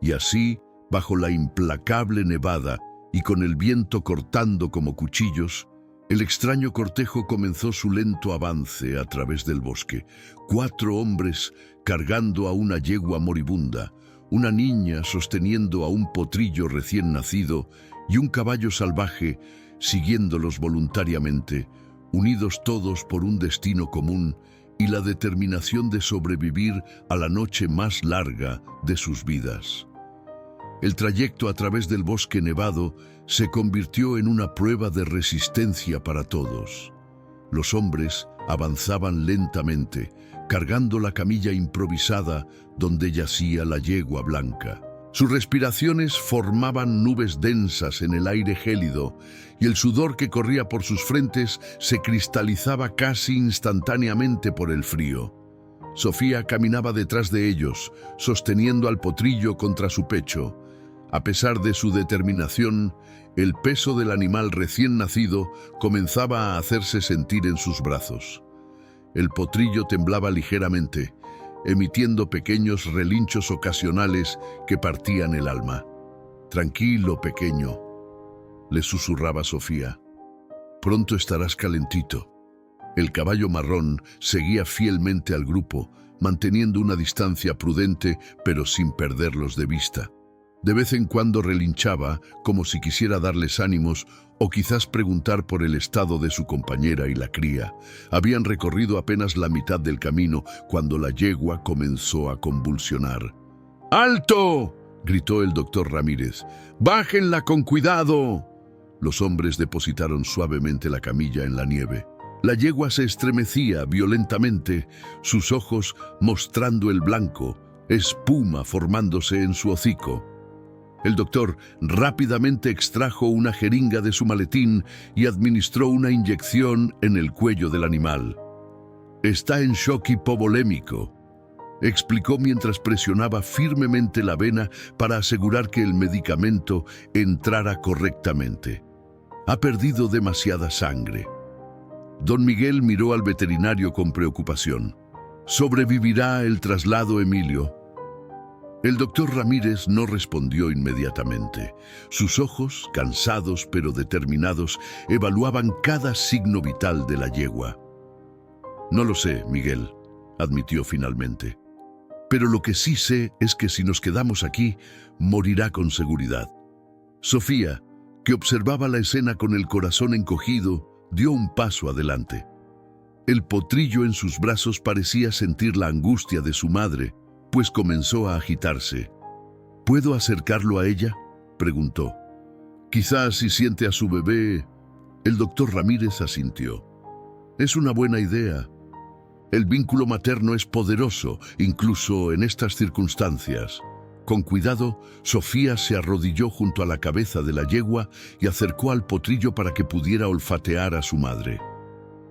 Y así, bajo la implacable nevada y con el viento cortando como cuchillos, el extraño cortejo comenzó su lento avance a través del bosque. 4 hombres cargando a una yegua moribunda, una niña sosteniendo a un potrillo recién nacido y un caballo salvaje siguiéndolos voluntariamente, unidos todos por un destino común y la determinación de sobrevivir a la noche más larga de sus vidas. El trayecto a través del bosque nevado se convirtió en una prueba de resistencia para todos. Los hombres avanzaban lentamente, cargando la camilla improvisada donde yacía la yegua blanca. Sus respiraciones formaban nubes densas en el aire gélido y el sudor que corría por sus frentes se cristalizaba casi instantáneamente por el frío. Sofía caminaba detrás de ellos, sosteniendo al potrillo contra su pecho. A pesar de su determinación, el peso del animal recién nacido comenzaba a hacerse sentir en sus brazos. El potrillo temblaba ligeramente, emitiendo pequeños relinchos ocasionales que partían el alma. «Tranquilo, pequeño», le susurraba Sofía. «Pronto estarás calentito». El caballo marrón seguía fielmente al grupo, manteniendo una distancia prudente pero sin perderlos de vista. De vez en cuando relinchaba, como si quisiera darles ánimos o quizás preguntar por el estado de su compañera y la cría. Habían recorrido apenas la mitad del camino cuando la yegua comenzó a convulsionar. ¡Alto!, gritó el doctor Ramírez. ¡Bájenla con cuidado! Los hombres depositaron suavemente la camilla en la nieve. La yegua se estremecía violentamente, sus ojos mostrando el blanco, espuma formándose en su hocico. El doctor rápidamente extrajo una jeringa de su maletín y administró una inyección en el cuello del animal. «Está en shock hipovolémico», explicó mientras presionaba firmemente la vena para asegurar que el medicamento entrara correctamente. «Ha perdido demasiada sangre». Don Miguel miró al veterinario con preocupación. «¿Sobrevivirá el traslado, Emilio?». El doctor Ramírez no respondió inmediatamente. Sus ojos, cansados pero determinados, evaluaban cada signo vital de la yegua. «No lo sé, Miguel», admitió finalmente. «Pero lo que sí sé es que si nos quedamos aquí, morirá con seguridad». Sofía, que observaba la escena con el corazón encogido, dio un paso adelante. El potrillo en sus brazos parecía sentir la angustia de su madre, pues comenzó a agitarse. «¿Puedo acercarlo a ella?», preguntó. «Quizás si siente a su bebé». El doctor Ramírez asintió. «Es una buena idea. El vínculo materno es poderoso, incluso en estas circunstancias». Con cuidado, Sofía se arrodilló junto a la cabeza de la yegua y acercó al potrillo para que pudiera olfatear a su madre.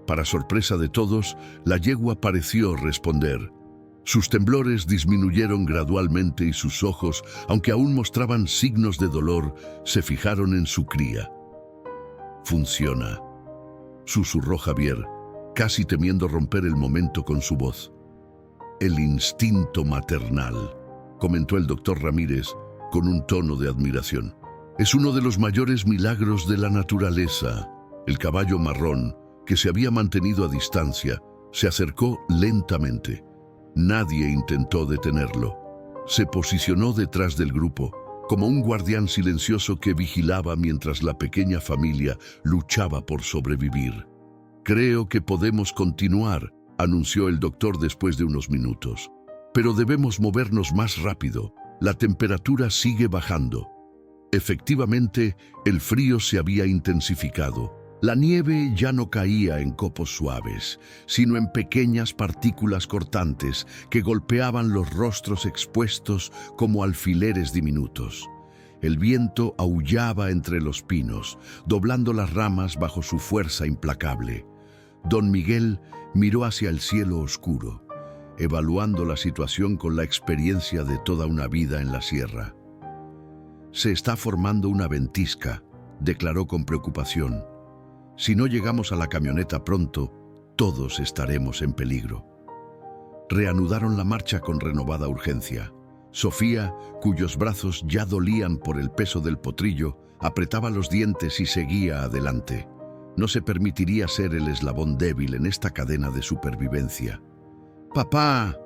Para sorpresa de todos, la yegua pareció responder. Sus temblores disminuyeron gradualmente y sus ojos, aunque aún mostraban signos de dolor, se fijaron en su cría. «Funciona», susurró Javier, casi temiendo romper el momento con su voz. «El instinto maternal», comentó el doctor Ramírez con un tono de admiración. «Es uno de los mayores milagros de la naturaleza». El caballo marrón, que se había mantenido a distancia, se acercó lentamente. Nadie intentó detenerlo. Se posicionó detrás del grupo, como un guardián silencioso que vigilaba mientras la pequeña familia luchaba por sobrevivir. «Creo que podemos continuar», anunció el doctor después de unos minutos. «Pero debemos movernos más rápido. La temperatura sigue bajando». Efectivamente, el frío se había intensificado. La nieve ya no caía en copos suaves, sino en pequeñas partículas cortantes que golpeaban los rostros expuestos como alfileres diminutos. El viento aullaba entre los pinos, doblando las ramas bajo su fuerza implacable. Don Miguel miró hacia el cielo oscuro, evaluando la situación con la experiencia de toda una vida en la sierra. «Se está formando una ventisca», declaró con preocupación. «Si no llegamos a la camioneta pronto, todos estaremos en peligro». Reanudaron la marcha con renovada urgencia. Sofía, cuyos brazos ya dolían por el peso del potrillo, apretaba los dientes y seguía adelante. No se permitiría ser el eslabón débil en esta cadena de supervivencia. «Papá»,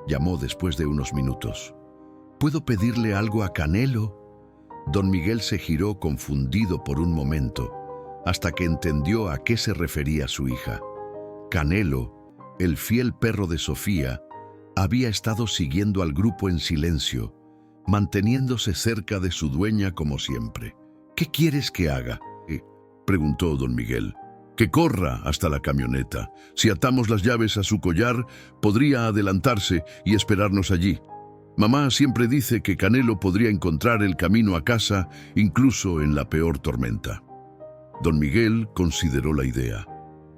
llamó después de unos minutos. «¿Puedo pedirle algo a Canelo?». Don Miguel se giró confundido por un momento, hasta que entendió a qué se refería su hija. Canelo, el fiel perro de Sofía, había estado siguiendo al grupo en silencio, manteniéndose cerca de su dueña como siempre. «¿Qué quieres que haga?», preguntó don Miguel. «Que corra hasta la camioneta. Si atamos las llaves a su collar, podría adelantarse y esperarnos allí. Mamá siempre dice que Canelo podría encontrar el camino a casa incluso en la peor tormenta». Don Miguel consideró la idea.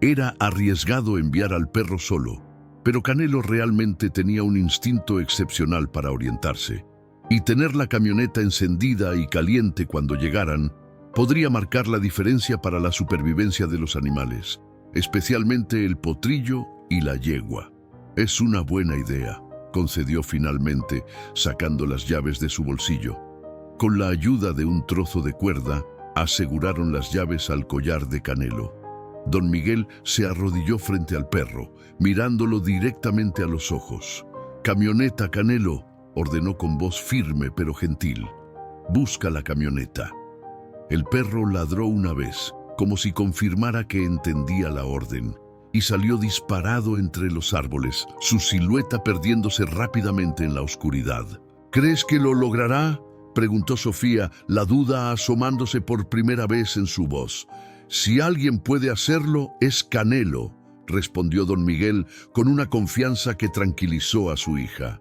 Era arriesgado enviar al perro solo, pero Canelo realmente tenía un instinto excepcional para orientarse, y tener la camioneta encendida y caliente cuando llegaran podría marcar la diferencia para la supervivencia de los animales, especialmente el potrillo y la yegua. «Es una buena idea», concedió finalmente, sacando las llaves de su bolsillo. Con la ayuda de un trozo de cuerda, aseguraron las llaves al collar de Canelo. Don Miguel se arrodilló frente al perro, mirándolo directamente a los ojos. «Camioneta, Canelo», ordenó con voz firme pero gentil. Busca la camioneta. El perro ladró una vez, como si confirmara que entendía la orden, y salió disparado entre los árboles, su silueta perdiéndose rápidamente en la oscuridad. ¿Crees que lo logrará?, preguntó Sofía, la duda asomándose por primera vez en su voz. Si alguien puede hacerlo, es Canelo, respondió don Miguel con una confianza que tranquilizó a su hija.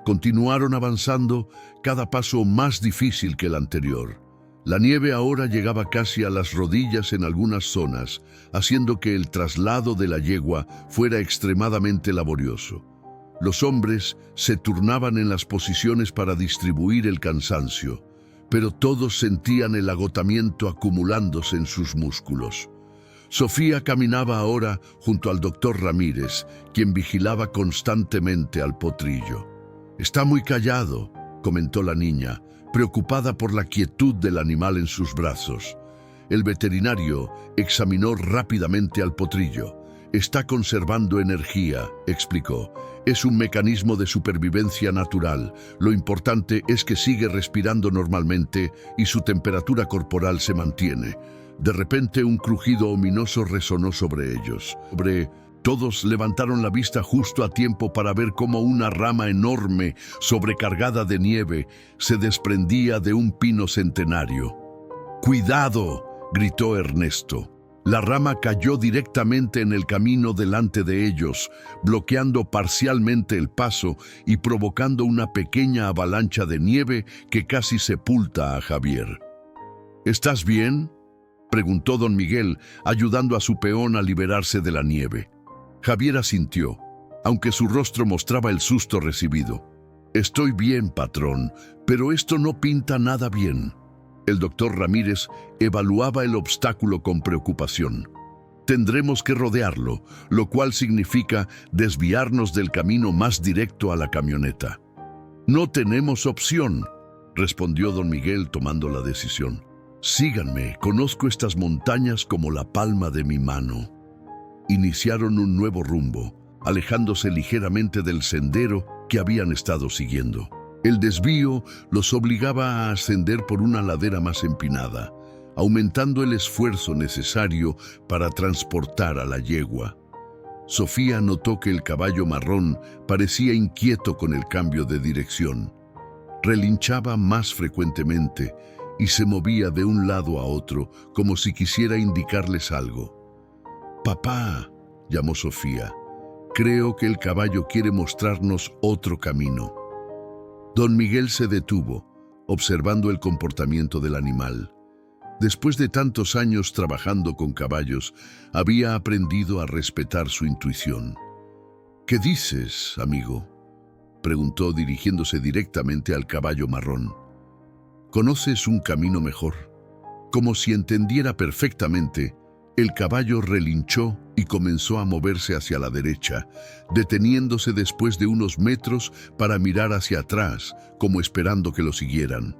Continuaron avanzando, cada paso más difícil que el anterior. La nieve ahora llegaba casi a las rodillas en algunas zonas, haciendo que el traslado de la yegua fuera extremadamente laborioso. Los hombres se turnaban en las posiciones para distribuir el cansancio, pero todos sentían el agotamiento acumulándose en sus músculos. Sofía caminaba ahora junto al doctor Ramírez, quien vigilaba constantemente al potrillo. «Está muy callado», comentó la niña, preocupada por la quietud del animal en sus brazos. El veterinario examinó rápidamente al potrillo. «Está conservando energía», explicó. «Es un mecanismo de supervivencia natural. Lo importante es que sigue respirando normalmente y su temperatura corporal se mantiene». De repente un crujido ominoso resonó sobre ellos. Todos levantaron la vista justo a tiempo para ver cómo una rama enorme, sobrecargada de nieve, se desprendía de un pino centenario. «¡Cuidado!», gritó Ernesto. La rama cayó directamente en el camino delante de ellos, bloqueando parcialmente el paso y provocando una pequeña avalancha de nieve que casi sepulta a Javier. «¿Estás bien?», preguntó don Miguel, ayudando a su peón a liberarse de la nieve. Javier asintió, aunque su rostro mostraba el susto recibido. «Estoy bien, patrón, pero esto no pinta nada bien». El doctor Ramírez evaluaba el obstáculo con preocupación. «Tendremos que rodearlo, lo cual significa desviarnos del camino más directo a la camioneta». «No tenemos opción», respondió don Miguel tomando la decisión. «Síganme, conozco estas montañas como la palma de mi mano». Iniciaron un nuevo rumbo, alejándose ligeramente del sendero que habían estado siguiendo. El desvío los obligaba a ascender por una ladera más empinada, aumentando el esfuerzo necesario para transportar a la yegua. Sofía notó que el caballo marrón parecía inquieto con el cambio de dirección. Relinchaba más frecuentemente y se movía de un lado a otro como si quisiera indicarles algo. «Papá», llamó Sofía, «creo que el caballo quiere mostrarnos otro camino». Don Miguel se detuvo, observando el comportamiento del animal. Después de tantos años trabajando con caballos, había aprendido a respetar su intuición. «¿Qué dices, amigo?», preguntó dirigiéndose directamente al caballo marrón. «¿Conoces un camino mejor?». Como si entendiera perfectamente, el caballo relinchó y comenzó a moverse hacia la derecha, deteniéndose después de unos metros para mirar hacia atrás, como esperando que lo siguieran.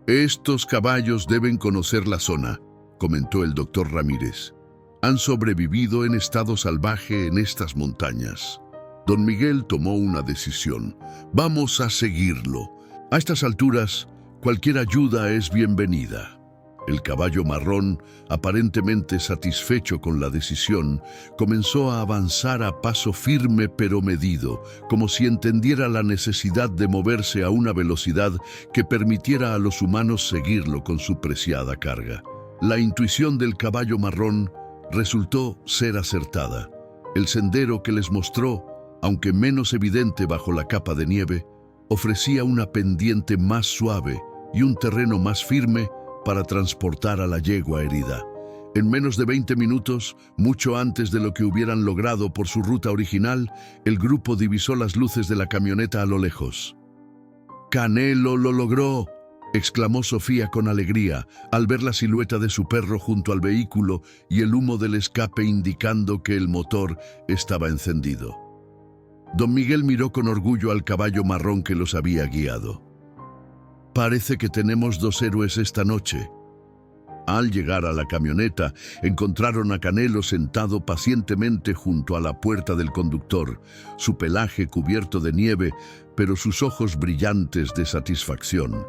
«Estos caballos deben conocer la zona», comentó el doctor Ramírez. «Han sobrevivido en estado salvaje en estas montañas». Don Miguel tomó una decisión. «Vamos a seguirlo. A estas alturas, cualquier ayuda es bienvenida». El caballo marrón, aparentemente satisfecho con la decisión, comenzó a avanzar a paso firme pero medido, como si entendiera la necesidad de moverse a una velocidad que permitiera a los humanos seguirlo con su preciada carga. La intuición del caballo marrón resultó ser acertada. El sendero que les mostró, aunque menos evidente bajo la capa de nieve, ofrecía una pendiente más suave y un terreno más firme para transportar a la yegua herida. En menos de 20 minutos, mucho antes de lo que hubieran logrado por su ruta original, el grupo divisó las luces de la camioneta a lo lejos. «¡Canelo lo logró!», exclamó Sofía con alegría al ver la silueta de su perro junto al vehículo y el humo del escape indicando que el motor estaba encendido. Don Miguel miró con orgullo al caballo marrón que los había guiado. «Parece que tenemos dos héroes esta noche». Al llegar a la camioneta, encontraron a Canelo sentado pacientemente junto a la puerta del conductor, su pelaje cubierto de nieve, pero sus ojos brillantes de satisfacción.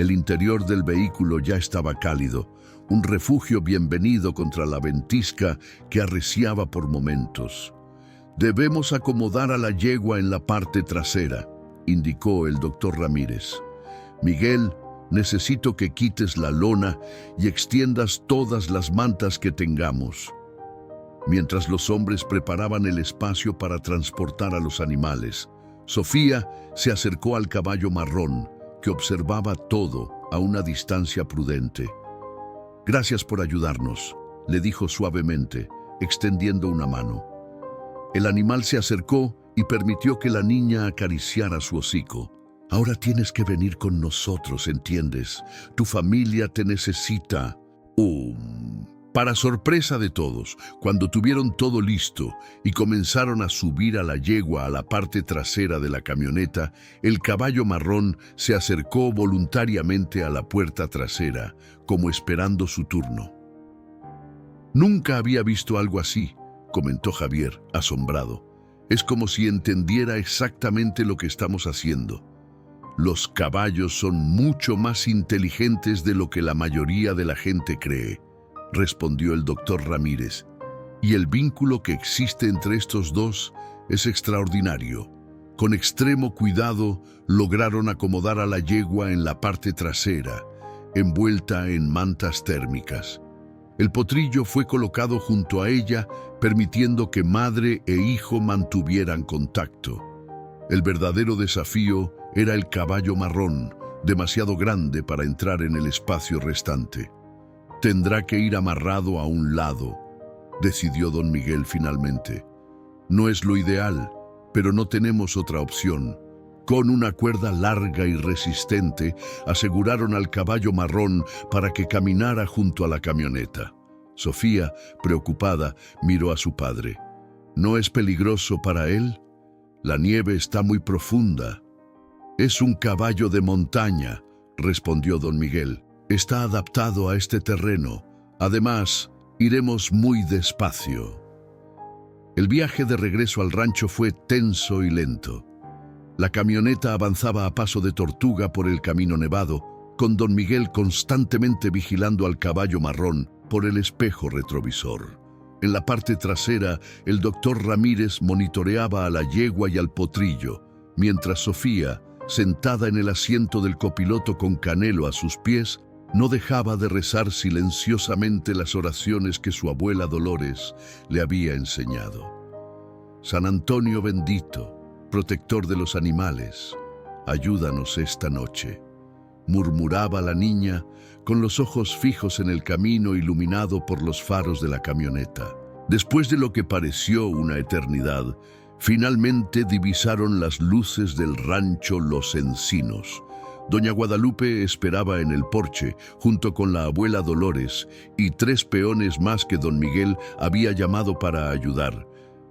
El interior del vehículo ya estaba cálido, un refugio bienvenido contra la ventisca que arreciaba por momentos. «Debemos acomodar a la yegua en la parte trasera», indicó el doctor Ramírez. «Miguel, necesito que quites la lona y extiendas todas las mantas que tengamos». Mientras los hombres preparaban el espacio para transportar a los animales, Sofía se acercó al caballo marrón, que observaba todo a una distancia prudente. «Gracias por ayudarnos», le dijo suavemente, extendiendo una mano. El animal se acercó y permitió que la niña acariciara su hocico. «Ahora tienes que venir con nosotros, ¿entiendes? Tu familia te necesita». Para sorpresa de todos, cuando tuvieron todo listo y comenzaron a subir a la yegua a la parte trasera de la camioneta, el caballo marrón se acercó voluntariamente a la puerta trasera, como esperando su turno. «Nunca había visto algo así», comentó Javier, asombrado. «Es como si entendiera exactamente lo que estamos haciendo. Los caballos son mucho más inteligentes de lo que la mayoría de la gente cree», respondió el doctor Ramírez, «y el vínculo que existe entre estos dos es extraordinario». Con extremo cuidado lograron acomodar a la yegua en la parte trasera, envuelta en mantas térmicas. El potrillo fue colocado junto a ella, permitiendo que madre e hijo mantuvieran contacto. El verdadero desafío era el caballo marrón, demasiado grande para entrar en el espacio restante. «Tendrá que ir amarrado a un lado», decidió don Miguel finalmente. «No es lo ideal, pero no tenemos otra opción». Con una cuerda larga y resistente, aseguraron al caballo marrón para que caminara junto a la camioneta. Sofía, preocupada, miró a su padre. «¿No es peligroso para él? La nieve está muy profunda». «Es un caballo de montaña», respondió don Miguel. «Está adaptado a este terreno. Además, iremos muy despacio». El viaje de regreso al rancho fue tenso y lento. La camioneta avanzaba a paso de tortuga por el camino nevado, con don Miguel constantemente vigilando al caballo marrón por el espejo retrovisor. En la parte trasera, el doctor Ramírez monitoreaba a la yegua y al potrillo, mientras Sofía, sentada en el asiento del copiloto con Canelo a sus pies, no dejaba de rezar silenciosamente las oraciones que su abuela Dolores le había enseñado. «San Antonio bendito, protector de los animales, ayúdanos esta noche», murmuraba la niña, con los ojos fijos en el camino iluminado por los faros de la camioneta. Después de lo que pareció una eternidad, finalmente divisaron las luces del rancho Los Encinos. Doña Guadalupe esperaba en el porche, junto con la abuela Dolores y 3 peones más que don Miguel había llamado para ayudar.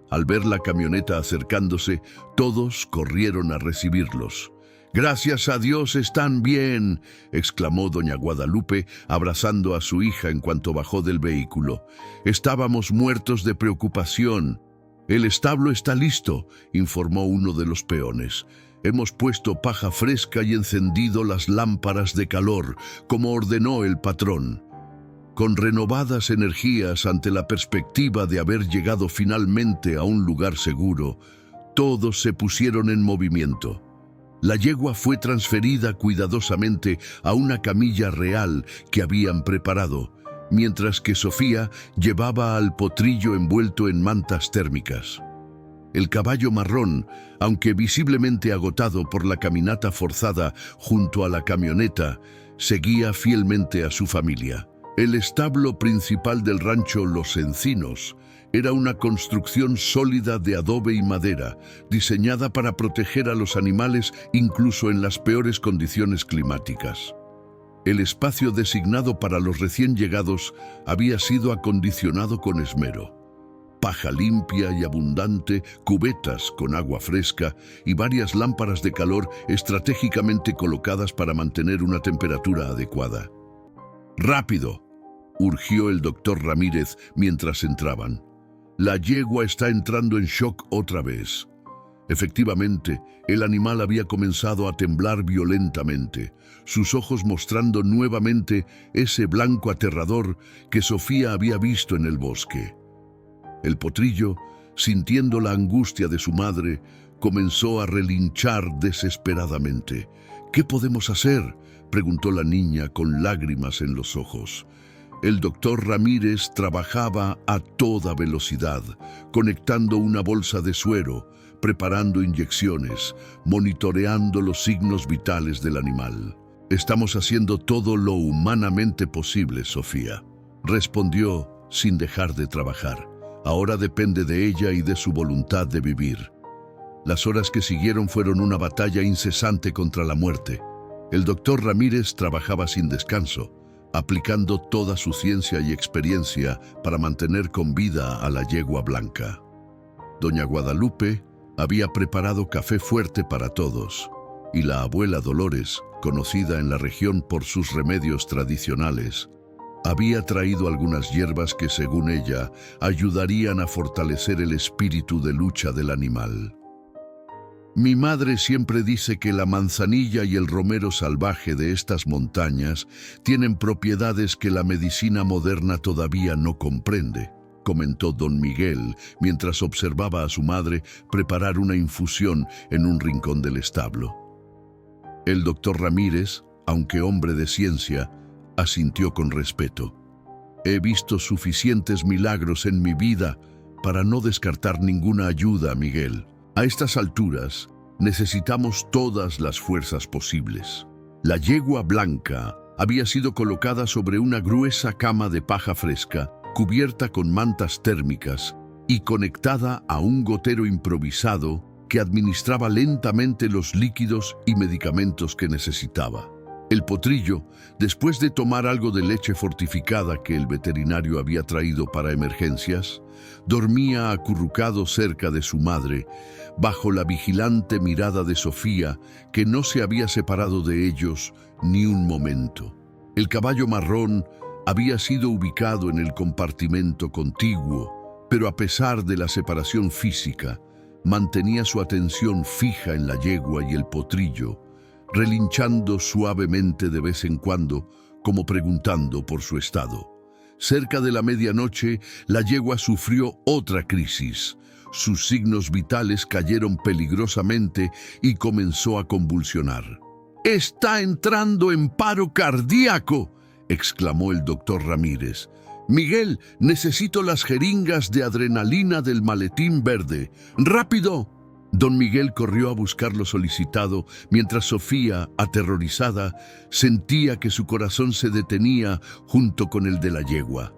Al ver la camioneta acercándose, todos corrieron a recibirlos. «Gracias a Dios están bien», exclamó doña Guadalupe, abrazando a su hija en cuanto bajó del vehículo. «Estábamos muertos de preocupación». «El establo está listo», informó uno de los peones. «Hemos puesto paja fresca y encendido las lámparas de calor, como ordenó el patrón». Con renovadas energías ante la perspectiva de haber llegado finalmente a un lugar seguro, todos se pusieron en movimiento. La yegua fue transferida cuidadosamente a una camilla real que habían preparado, mientras que Sofía llevaba al potrillo envuelto en mantas térmicas. El caballo marrón, aunque visiblemente agotado por la caminata forzada junto a la camioneta, seguía fielmente a su familia. El establo principal del rancho Los Encinos era una construcción sólida de adobe y madera, diseñada para proteger a los animales incluso en las peores condiciones climáticas. El espacio designado para los recién llegados había sido acondicionado con esmero. Paja limpia y abundante, cubetas con agua fresca y varias lámparas de calor estratégicamente colocadas para mantener una temperatura adecuada. «Rápido», urgió el doctor Ramírez mientras entraban. «La yegua está entrando en shock otra vez». Efectivamente, el animal había comenzado a temblar violentamente, sus ojos mostrando nuevamente ese blanco aterrador que Sofía había visto en el bosque. El potrillo, sintiendo la angustia de su madre, comenzó a relinchar desesperadamente. «¿Qué podemos hacer?», preguntó la niña con lágrimas en los ojos. El doctor Ramírez trabajaba a toda velocidad, conectando una bolsa de suero, preparando inyecciones, monitoreando los signos vitales del animal. «Estamos haciendo todo lo humanamente posible, Sofía», respondió sin dejar de trabajar. «Ahora depende de ella y de su voluntad de vivir». Las horas que siguieron fueron una batalla incesante contra la muerte. El doctor Ramírez trabajaba sin descanso, aplicando toda su ciencia y experiencia para mantener con vida a la yegua blanca. Doña Guadalupe había preparado café fuerte para todos, y la abuela Dolores, conocida en la región por sus remedios tradicionales, había traído algunas hierbas que, según ella, ayudarían a fortalecer el espíritu de lucha del animal. «Mi madre siempre dice que la manzanilla y el romero salvaje de estas montañas tienen propiedades que la medicina moderna todavía no comprende», comentó don Miguel mientras observaba a su madre preparar una infusión en un rincón del establo. El doctor Ramírez, aunque hombre de ciencia, asintió con respeto. «He visto suficientes milagros en mi vida para no descartar ninguna ayuda, Miguel. A estas alturas, necesitamos todas las fuerzas posibles». La yegua blanca había sido colocada sobre una gruesa cama de paja fresca, cubierta con mantas térmicas y conectada a un gotero improvisado que administraba lentamente los líquidos y medicamentos que necesitaba. El potrillo, después de tomar algo de leche fortificada que el veterinario había traído para emergencias, dormía acurrucado cerca de su madre, bajo la vigilante mirada de Sofía, que no se había separado de ellos ni un momento. El caballo marrón había sido ubicado en el compartimento contiguo, pero a pesar de la separación física, mantenía su atención fija en la yegua y el potrillo, relinchando suavemente de vez en cuando, como preguntando por su estado. Cerca de la medianoche, la yegua sufrió otra crisis. Sus signos vitales cayeron peligrosamente y comenzó a convulsionar. «¡Está entrando en paro cardíaco!», exclamó el doctor Ramírez. «Miguel, necesito las jeringas de adrenalina del maletín verde. ¡Rápido!». Don Miguel corrió a buscar lo solicitado, mientras Sofía, aterrorizada, sentía que su corazón se detenía junto con el de la yegua.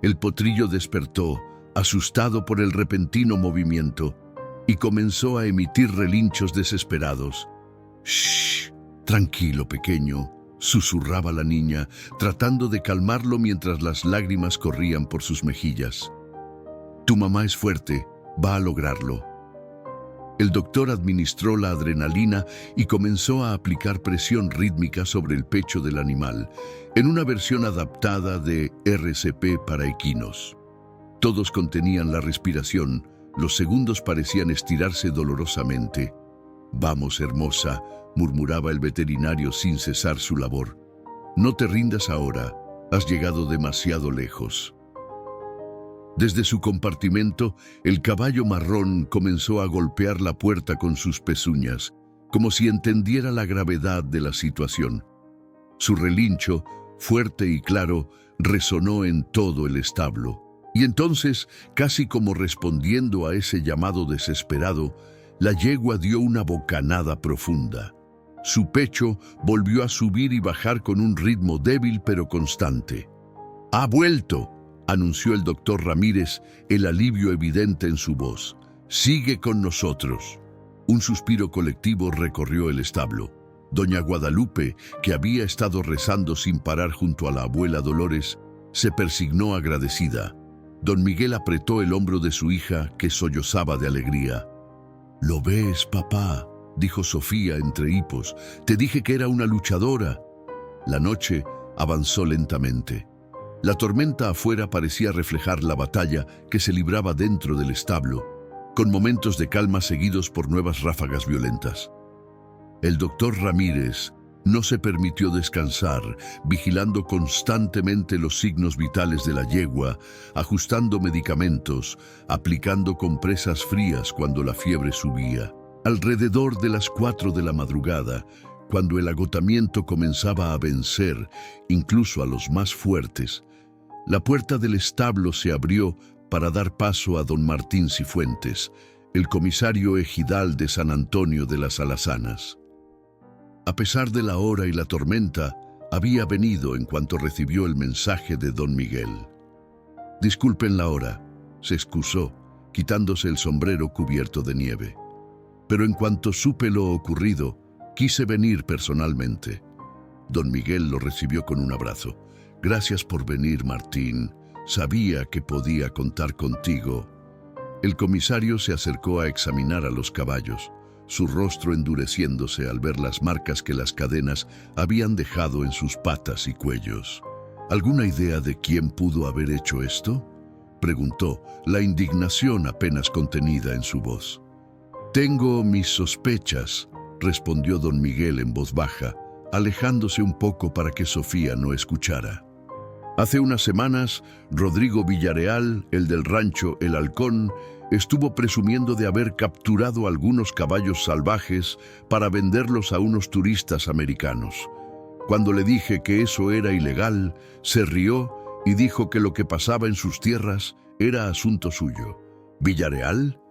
El potrillo despertó, asustado por el repentino movimiento, y comenzó a emitir relinchos desesperados. «Shh, tranquilo, pequeño», susurraba la niña, tratando de calmarlo mientras las lágrimas corrían por sus mejillas. «Tu mamá es fuerte, va a lograrlo». El doctor administró la adrenalina y comenzó a aplicar presión rítmica sobre el pecho del animal, en una versión adaptada de RCP para equinos. Todos contenían la respiración, los segundos parecían estirarse dolorosamente. «Vamos, hermosa», murmuraba el veterinario sin cesar su labor. «No te rindas ahora, has llegado demasiado lejos». Desde su compartimento, el caballo marrón comenzó a golpear la puerta con sus pezuñas, como si entendiera la gravedad de la situación. Su relincho, fuerte y claro, resonó en todo el establo. Y entonces, casi como respondiendo a ese llamado desesperado, la yegua dio una bocanada profunda. Su pecho volvió a subir y bajar con un ritmo débil pero constante. «¡Ha vuelto!», anunció el doctor Ramírez, el alivio evidente en su voz. «Sigue con nosotros». Un suspiro colectivo recorrió el establo. Doña Guadalupe, que había estado rezando sin parar junto a la abuela Dolores, se persignó agradecida. Don Miguel apretó el hombro de su hija, que sollozaba de alegría. «¿Lo ves, papá?», dijo Sofía entre hipos. «Te dije que era una luchadora». La noche avanzó lentamente. La tormenta afuera parecía reflejar la batalla que se libraba dentro del establo. con momentos de calma seguidos por nuevas ráfagas violentas. El doctor Ramírez no se permitió descansar, vigilando constantemente los signos vitales de la yegua, ajustando medicamentos, aplicando compresas frías cuando la fiebre subía. Alrededor de las 4 de la madrugada, cuando el agotamiento comenzaba a vencer, incluso a los más fuertes, la puerta del establo se abrió para dar paso a don Martín Cifuentes, el comisario ejidal de San Antonio de las Alazanas. A pesar de la hora y la tormenta, había venido en cuanto recibió el mensaje de don Miguel. «Disculpen la hora», se excusó, quitándose el sombrero cubierto de nieve. «Pero en cuanto supe lo ocurrido, quise venir personalmente». Don Miguel lo recibió con un abrazo. «Gracias por venir, Martín. Sabía que podía contar contigo». El comisario se acercó a examinar a los caballos, su rostro endureciéndose al ver las marcas que las cadenas habían dejado en sus patas y cuellos. «¿Alguna idea de quién pudo haber hecho esto?», preguntó, la indignación apenas contenida en su voz. «Tengo mis sospechas», respondió don Miguel en voz baja, alejándose un poco para que Sofía no escuchara. «Hace unas semanas, Rodrigo Villareal, el del rancho El Halcón, estuvo presumiendo de haber capturado algunos caballos salvajes para venderlos a unos turistas americanos. Cuando le dije que eso era ilegal, se rió y dijo que lo que pasaba en sus tierras era asunto suyo». «¿Villareal?».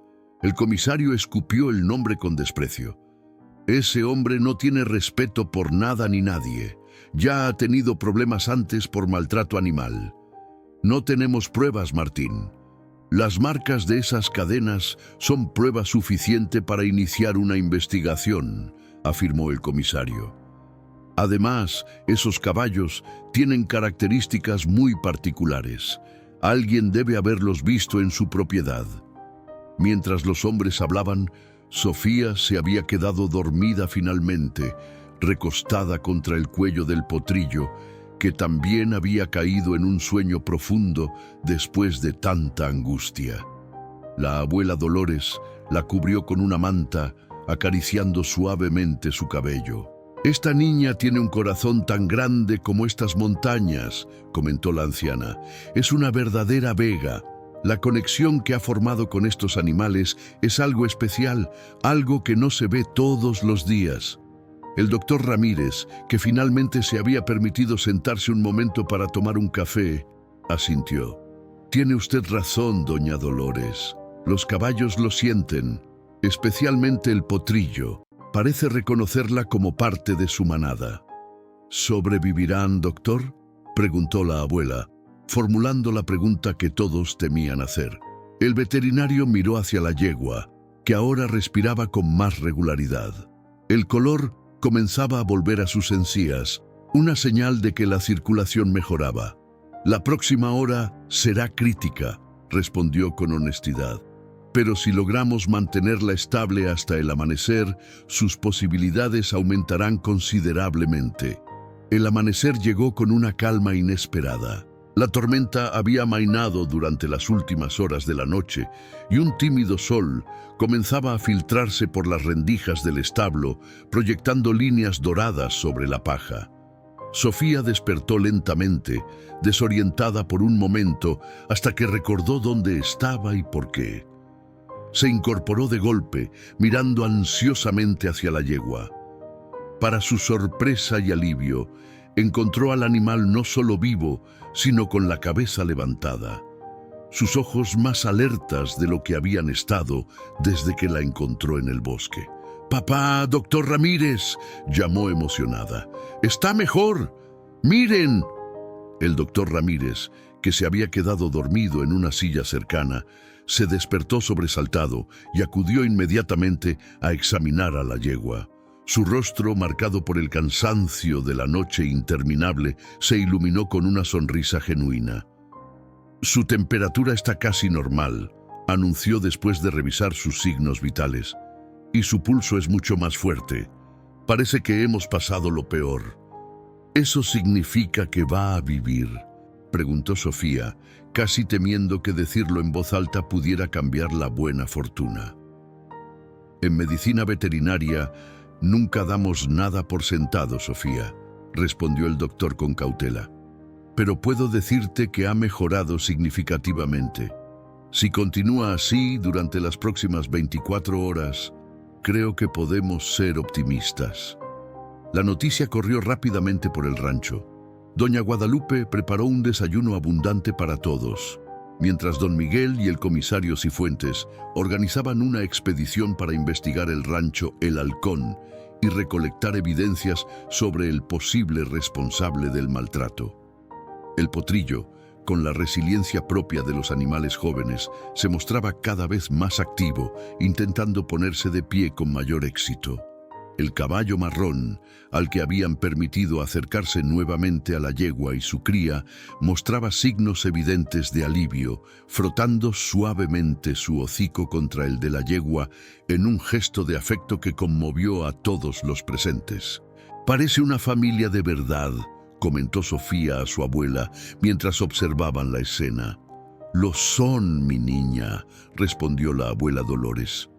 El comisario escupió el nombre con desprecio. «Ese hombre no tiene respeto por nada ni nadie. Ya ha tenido problemas antes por maltrato animal». «No tenemos pruebas, Martín. Las marcas de esas cadenas son prueba suficiente para iniciar una investigación», afirmó el comisario. «Además, esos caballos tienen características muy particulares. Alguien debe haberlos visto en su propiedad». Mientras los hombres hablaban, Sofía se había quedado dormida finalmente, recostada contra el cuello del potrillo, que también había caído en un sueño profundo después de tanta angustia. La abuela Dolores la cubrió con una manta, acariciando suavemente su cabello. «Esta niña tiene un corazón tan grande como estas montañas», comentó la anciana. «Es una verdadera vega. La conexión que ha formado con estos animales es algo especial, algo que no se ve todos los días». El doctor Ramírez, que finalmente se había permitido sentarse un momento para tomar un café, asintió. «Tiene usted razón, doña Dolores. Los caballos lo sienten, especialmente el potrillo. Parece reconocerla como parte de su manada». «¿Sobrevivirán, doctor?», preguntó la abuela, formulando la pregunta que todos temían hacer. El veterinario miró hacia la yegua, que ahora respiraba con más regularidad. El color comenzaba a volver a sus encías, una señal de que la circulación mejoraba. «La próxima hora será crítica», respondió con honestidad. «Pero si logramos mantenerla estable hasta el amanecer, sus posibilidades aumentarán considerablemente». El amanecer llegó con una calma inesperada. La tormenta había amainado durante las últimas horas de la noche y un tímido sol comenzaba a filtrarse por las rendijas del establo, proyectando líneas doradas sobre la paja. Sofía despertó lentamente, desorientada por un momento, hasta que recordó dónde estaba y por qué. Se incorporó de golpe, mirando ansiosamente hacia la yegua. Para su sorpresa y alivio, encontró al animal no solo vivo, sino con la cabeza levantada, sus ojos más alertas de lo que habían estado desde que la encontró en el bosque. «Papá, doctor Ramírez», llamó emocionada. «Está mejor. ¡Miren!». El doctor Ramírez, que se había quedado dormido en una silla cercana, se despertó sobresaltado y acudió inmediatamente a examinar a la yegua. Su rostro, marcado por el cansancio de la noche interminable, se iluminó con una sonrisa genuina. «Su temperatura está casi normal», anunció después de revisar sus signos vitales. «Y su pulso es mucho más fuerte. Parece que hemos pasado lo peor». «¿Eso significa que va a vivir?», preguntó Sofía, casi temiendo que decirlo en voz alta pudiera cambiar la buena fortuna. En medicina veterinaria nunca damos nada por sentado, Sofía, respondió el doctor con cautela. Pero puedo decirte que ha mejorado significativamente. Si continúa así durante las próximas 24 horas, creo que podemos ser optimistas. La noticia corrió rápidamente por el rancho. Doña Guadalupe preparó un desayuno abundante para todos, mientras don Miguel y el comisario Cifuentes organizaban una expedición para investigar el rancho El Halcón y recolectar evidencias sobre el posible responsable del maltrato. El potrillo, con la resiliencia propia de los animales jóvenes, se mostraba cada vez más activo, intentando ponerse de pie con mayor éxito. El caballo marrón, al que habían permitido acercarse nuevamente a la yegua y su cría, mostraba signos evidentes de alivio, frotando suavemente su hocico contra el de la yegua en un gesto de afecto que conmovió a todos los presentes. «Parece una familia de verdad», comentó Sofía a su abuela mientras observaban la escena. «Lo son, mi niña», respondió la abuela Dolores.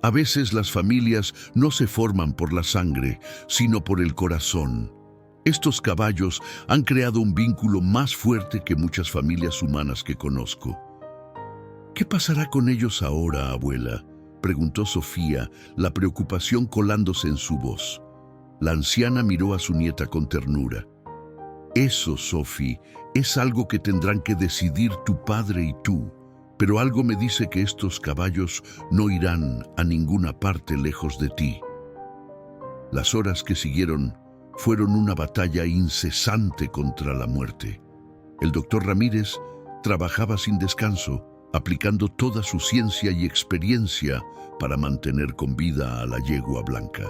A veces las familias no se forman por la sangre, sino por el corazón. Estos caballos han creado un vínculo más fuerte que muchas familias humanas que conozco. «¿Qué pasará con ellos ahora, abuela?», preguntó Sofía, la preocupación colándose en su voz. La anciana miró a su nieta con ternura. «Eso, Sophie, es algo que tendrán que decidir tu padre y tú. Pero algo me dice que estos caballos no irán a ninguna parte lejos de ti». Las horas que siguieron fueron una batalla incesante contra la muerte. El doctor Ramírez trabajaba sin descanso, aplicando toda su ciencia y experiencia para mantener con vida a la yegua blanca.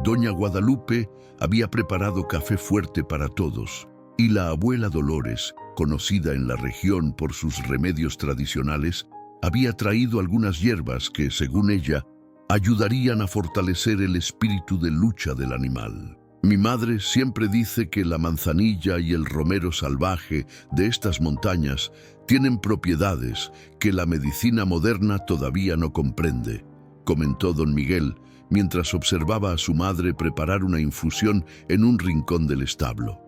Doña Guadalupe había preparado café fuerte para todos, y la abuela Dolores, conocida en la región por sus remedios tradicionales, había traído algunas hierbas que, según ella, ayudarían a fortalecer el espíritu de lucha del animal. «Mi madre siempre dice que la manzanilla y el romero salvaje de estas montañas tienen propiedades que la medicina moderna todavía no comprende», comentó don Miguel, mientras observaba a su madre preparar una infusión en un rincón del establo.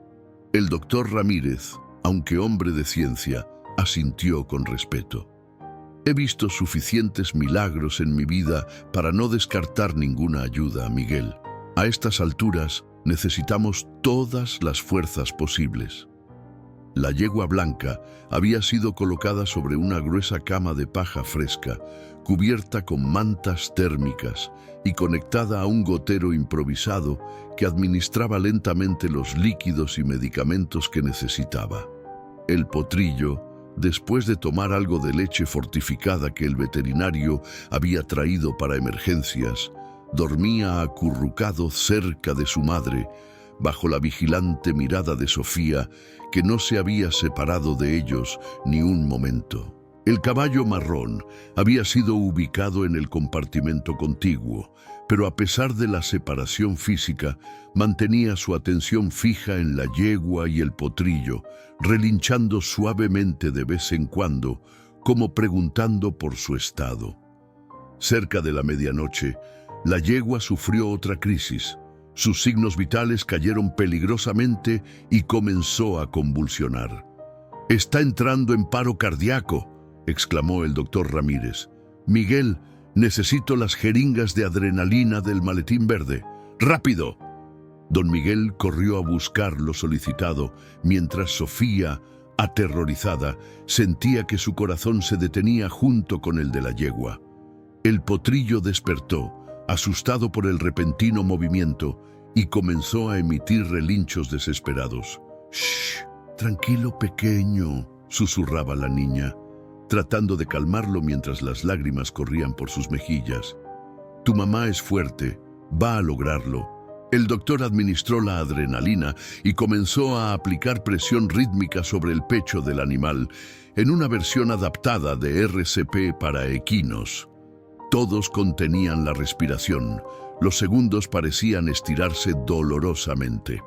El doctor Ramírez, aunque hombre de ciencia, asintió con respeto. «He visto suficientes milagros en mi vida para no descartar ninguna ayuda, Miguel. A estas alturas necesitamos todas las fuerzas posibles». La yegua blanca había sido colocada sobre una gruesa cama de paja fresca, cubierta con mantas térmicas y conectada a un gotero improvisado que administraba lentamente los líquidos y medicamentos que necesitaba. El potrillo, después de tomar algo de leche fortificada que el veterinario había traído para emergencias, dormía acurrucado cerca de su madre, bajo la vigilante mirada de Sofía, que no se había separado de ellos ni un momento. El caballo marrón había sido ubicado en el compartimento contiguo, pero a pesar de la separación física, mantenía su atención fija en la yegua y el potrillo, relinchando suavemente de vez en cuando, como preguntando por su estado. Cerca de la medianoche, la yegua sufrió otra crisis. Sus signos vitales cayeron peligrosamente y comenzó a convulsionar. «Está entrando en paro cardíaco», exclamó el doctor Ramírez. «Miguel, necesito las jeringas de adrenalina del maletín verde. ¡Rápido!». Don Miguel corrió a buscar lo solicitado, mientras Sofía, aterrorizada, sentía que su corazón se detenía junto con el de la yegua. El potrillo despertó, asustado por el repentino movimiento, y comenzó a emitir relinchos desesperados. «Shh, tranquilo, pequeño», susurraba la niña, tratando de calmarlo mientras las lágrimas corrían por sus mejillas. «Tu mamá es fuerte, va a lograrlo». El doctor administró la adrenalina y comenzó a aplicar presión rítmica sobre el pecho del animal, en una versión adaptada de RCP para equinos. Todos contenían la respiración. Los segundos parecían estirarse dolorosamente.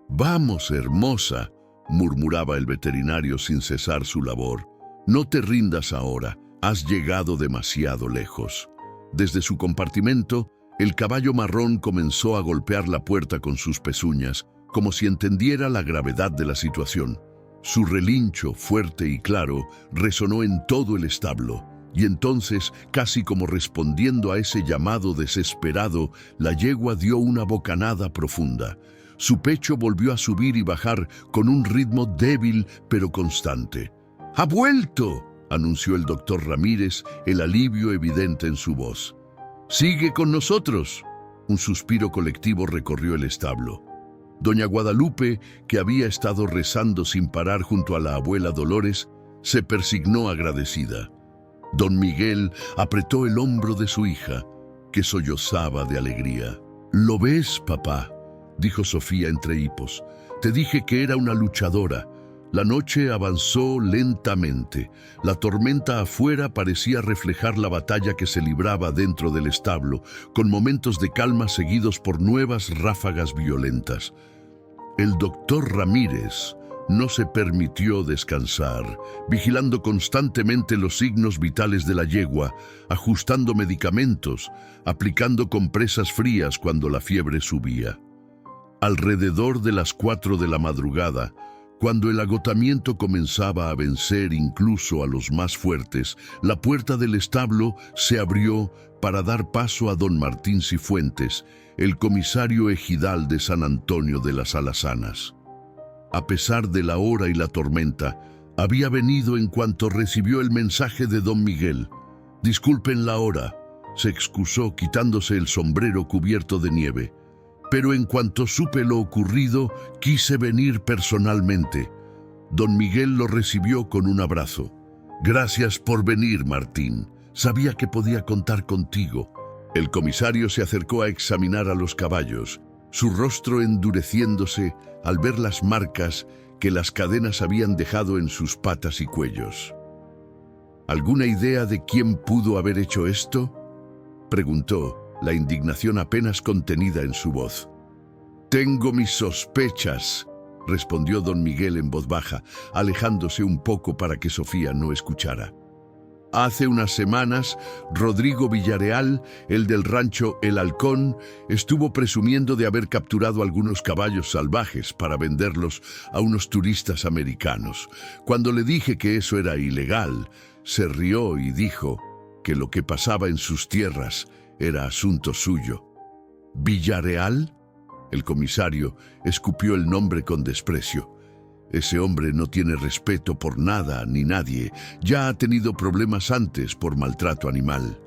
«Vamos, hermosa», murmuraba el veterinario sin cesar su labor. No te rindas ahora, has llegado demasiado lejos. Desde su compartimento, el caballo marrón comenzó a golpear la puerta con sus pezuñas, como si entendiera la gravedad de la situación. Su relincho, fuerte y claro, resonó en todo el establo, y entonces, casi como respondiendo a ese llamado desesperado, la yegua dio una bocanada profunda. Su pecho volvió a subir y bajar con un ritmo débil pero constante. ¡Ha vuelto!, anunció el doctor Ramírez, el alivio evidente en su voz. ¡Sigue con nosotros! Un suspiro colectivo recorrió el establo. Doña Guadalupe, que había estado rezando sin parar junto a la abuela Dolores, se persignó agradecida. Don Miguel apretó el hombro de su hija, que sollozaba de alegría. «¿Lo ves, papá?», dijo Sofía entre hipos. «Te dije que era una luchadora». La noche avanzó lentamente. La tormenta afuera parecía reflejar la batalla que se libraba dentro del establo, con momentos de calma seguidos por nuevas ráfagas violentas. El doctor Ramírez no se permitió descansar, vigilando constantemente los signos vitales de la yegua, ajustando medicamentos, aplicando compresas frías cuando la fiebre subía. Alrededor de las 4 de la madrugada, cuando el agotamiento comenzaba a vencer incluso a los más fuertes, la puerta del establo se abrió para dar paso a don Martín Cifuentes, el comisario ejidal de San Antonio de las Alazanas. A pesar de la hora y la tormenta, había venido en cuanto recibió el mensaje de don Miguel. «Disculpen la hora», se excusó quitándose el sombrero cubierto de nieve. «Pero en cuanto supe lo ocurrido, quise venir personalmente». Don Miguel lo recibió con un abrazo. «Gracias por venir, Martín. Sabía que podía contar contigo». El comisario se acercó a examinar a los caballos, su rostro endureciéndose al ver las marcas que las cadenas habían dejado en sus patas y cuellos. «¿Alguna idea de quién pudo haber hecho esto?», preguntó, la indignación apenas contenida en su voz. «Tengo mis sospechas», respondió don Miguel en voz baja, alejándose un poco para que Sofía no escuchara. «Hace unas semanas, Rodrigo Villareal, el del rancho El Halcón, estuvo presumiendo de haber capturado algunos caballos salvajes para venderlos a unos turistas americanos. Cuando le dije que eso era ilegal, se rió y dijo que lo que pasaba en sus tierras era asunto suyo». «¿Villareal?», el comisario escupió el nombre con desprecio. «Ese hombre no tiene respeto por nada ni nadie. Ya ha tenido problemas antes por maltrato animal».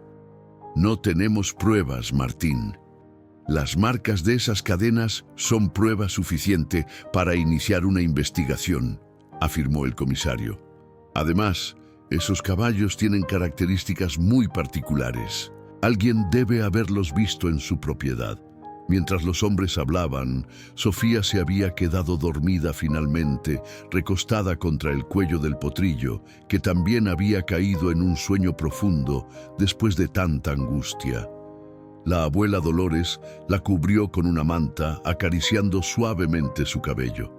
«No tenemos pruebas, Martín. Las marcas de esas cadenas son prueba suficiente para iniciar una investigación», afirmó el comisario. «Además, esos caballos tienen características muy particulares. Alguien debe haberlos visto en su propiedad». Mientras los hombres hablaban, Sofía se había quedado dormida finalmente, recostada contra el cuello del potrillo, que también había caído en un sueño profundo después de tanta angustia. La abuela Dolores la cubrió con una manta, acariciando suavemente su cabello.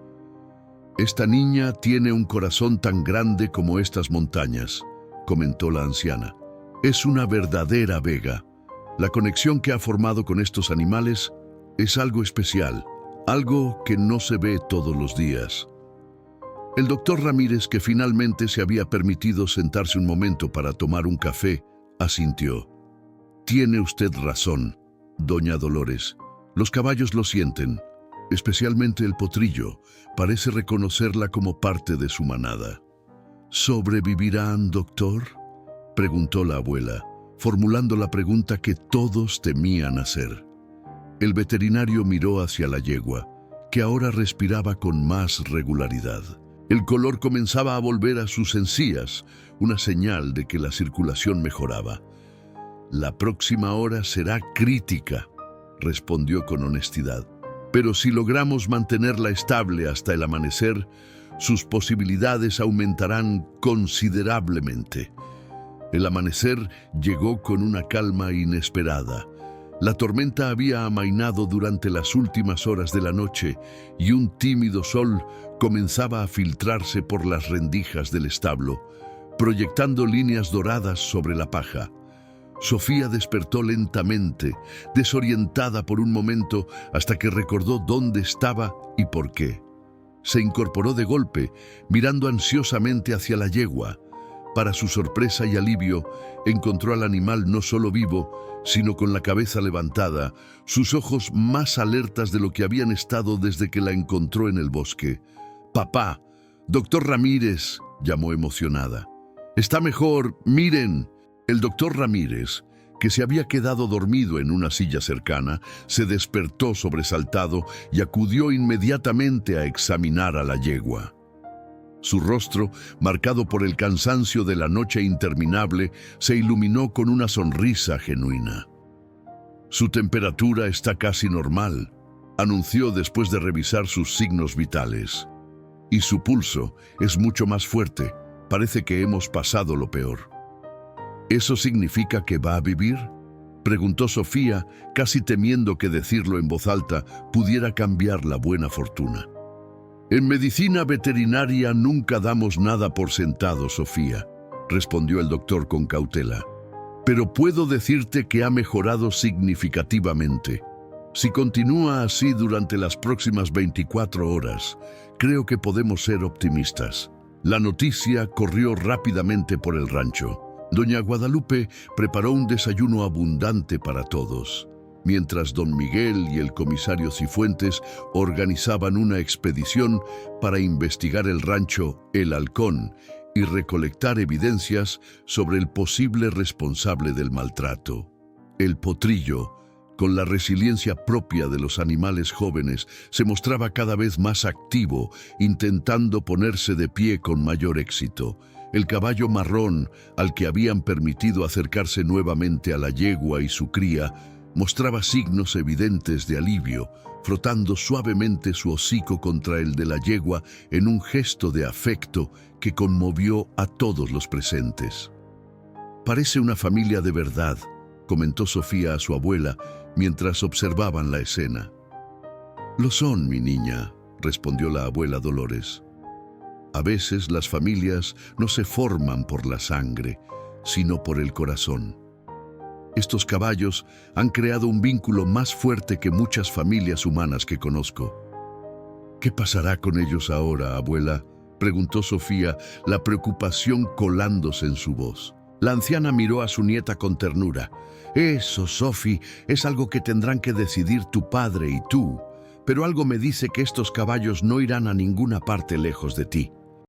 «Esta niña tiene un corazón tan grande como estas montañas», comentó la anciana. «Es una verdadera vega. La conexión que ha formado con estos animales es algo especial, algo que no se ve todos los días». El doctor Ramírez, que finalmente se había permitido sentarse un momento para tomar un café, asintió. «Tiene usted razón, doña Dolores. Los caballos lo sienten, especialmente el potrillo. Parece reconocerla como parte de su manada». «¿Sobrevivirán, doctor?», preguntó la abuela, formulando la pregunta que todos temían hacer. El veterinario miró hacia la yegua, que ahora respiraba con más regularidad. El color comenzaba a volver a sus encías, una señal de que la circulación mejoraba. «La próxima hora será crítica», respondió con honestidad. «Pero si logramos mantenerla estable hasta el amanecer, sus posibilidades aumentarán considerablemente». El amanecer llegó con una calma inesperada. La tormenta había amainado durante las últimas horas de la noche y un tímido sol comenzaba a filtrarse por las rendijas del establo, proyectando líneas doradas sobre la paja. Sofía despertó lentamente, desorientada por un momento, hasta que recordó dónde estaba y por qué. Se incorporó de golpe, mirando ansiosamente hacia la yegua. Para su sorpresa y alivio, encontró al animal no solo vivo, sino con la cabeza levantada, sus ojos más alertas de lo que habían estado desde que la encontró en el bosque. «Papá, doctor Ramírez», llamó emocionada. «Está mejor, miren». El doctor Ramírez, que se había quedado dormido en una silla cercana, se despertó sobresaltado y acudió inmediatamente a examinar a la yegua. Su rostro, marcado por el cansancio de la noche interminable, se iluminó con una sonrisa genuina. «Su temperatura está casi normal», anunció después de revisar sus signos vitales. «Y su pulso es mucho más fuerte. Parece que hemos pasado lo peor». «¿Eso significa que va a vivir?», preguntó Sofía, casi temiendo que decirlo en voz alta pudiera cambiar la buena fortuna. «En medicina veterinaria nunca damos nada por sentado, Sofía», respondió el doctor con cautela. «Pero puedo decirte que ha mejorado significativamente. Si continúa así durante las próximas 24 horas, creo que podemos ser optimistas». La noticia corrió rápidamente por el rancho. Doña Guadalupe preparó un desayuno abundante para todos, mientras don Miguel y el comisario Cifuentes organizaban una expedición para investigar el rancho El Halcón y recolectar evidencias sobre el posible responsable del maltrato. El potrillo, con la resiliencia propia de los animales jóvenes, se mostraba cada vez más activo, intentando ponerse de pie con mayor éxito. El caballo marrón, al que habían permitido acercarse nuevamente a la yegua y su cría, mostraba signos evidentes de alivio, frotando suavemente su hocico contra el de la yegua en un gesto de afecto que conmovió a todos los presentes. «Parece una familia de verdad», comentó Sofía a su abuela mientras observaban la escena. «Lo son, mi niña», respondió la abuela Dolores. «A veces las familias no se forman por la sangre, sino por el corazón. Estos caballos han creado un vínculo más fuerte que muchas familias humanas que conozco». «¿Qué pasará con ellos ahora, abuela?», preguntó Sofía, la preocupación colándose en su voz. La anciana miró a su nieta con ternura. «Eso, Sofi, es algo que tendrán que decidir tu padre y tú, pero algo me dice que estos caballos no irán a ninguna parte lejos de ti».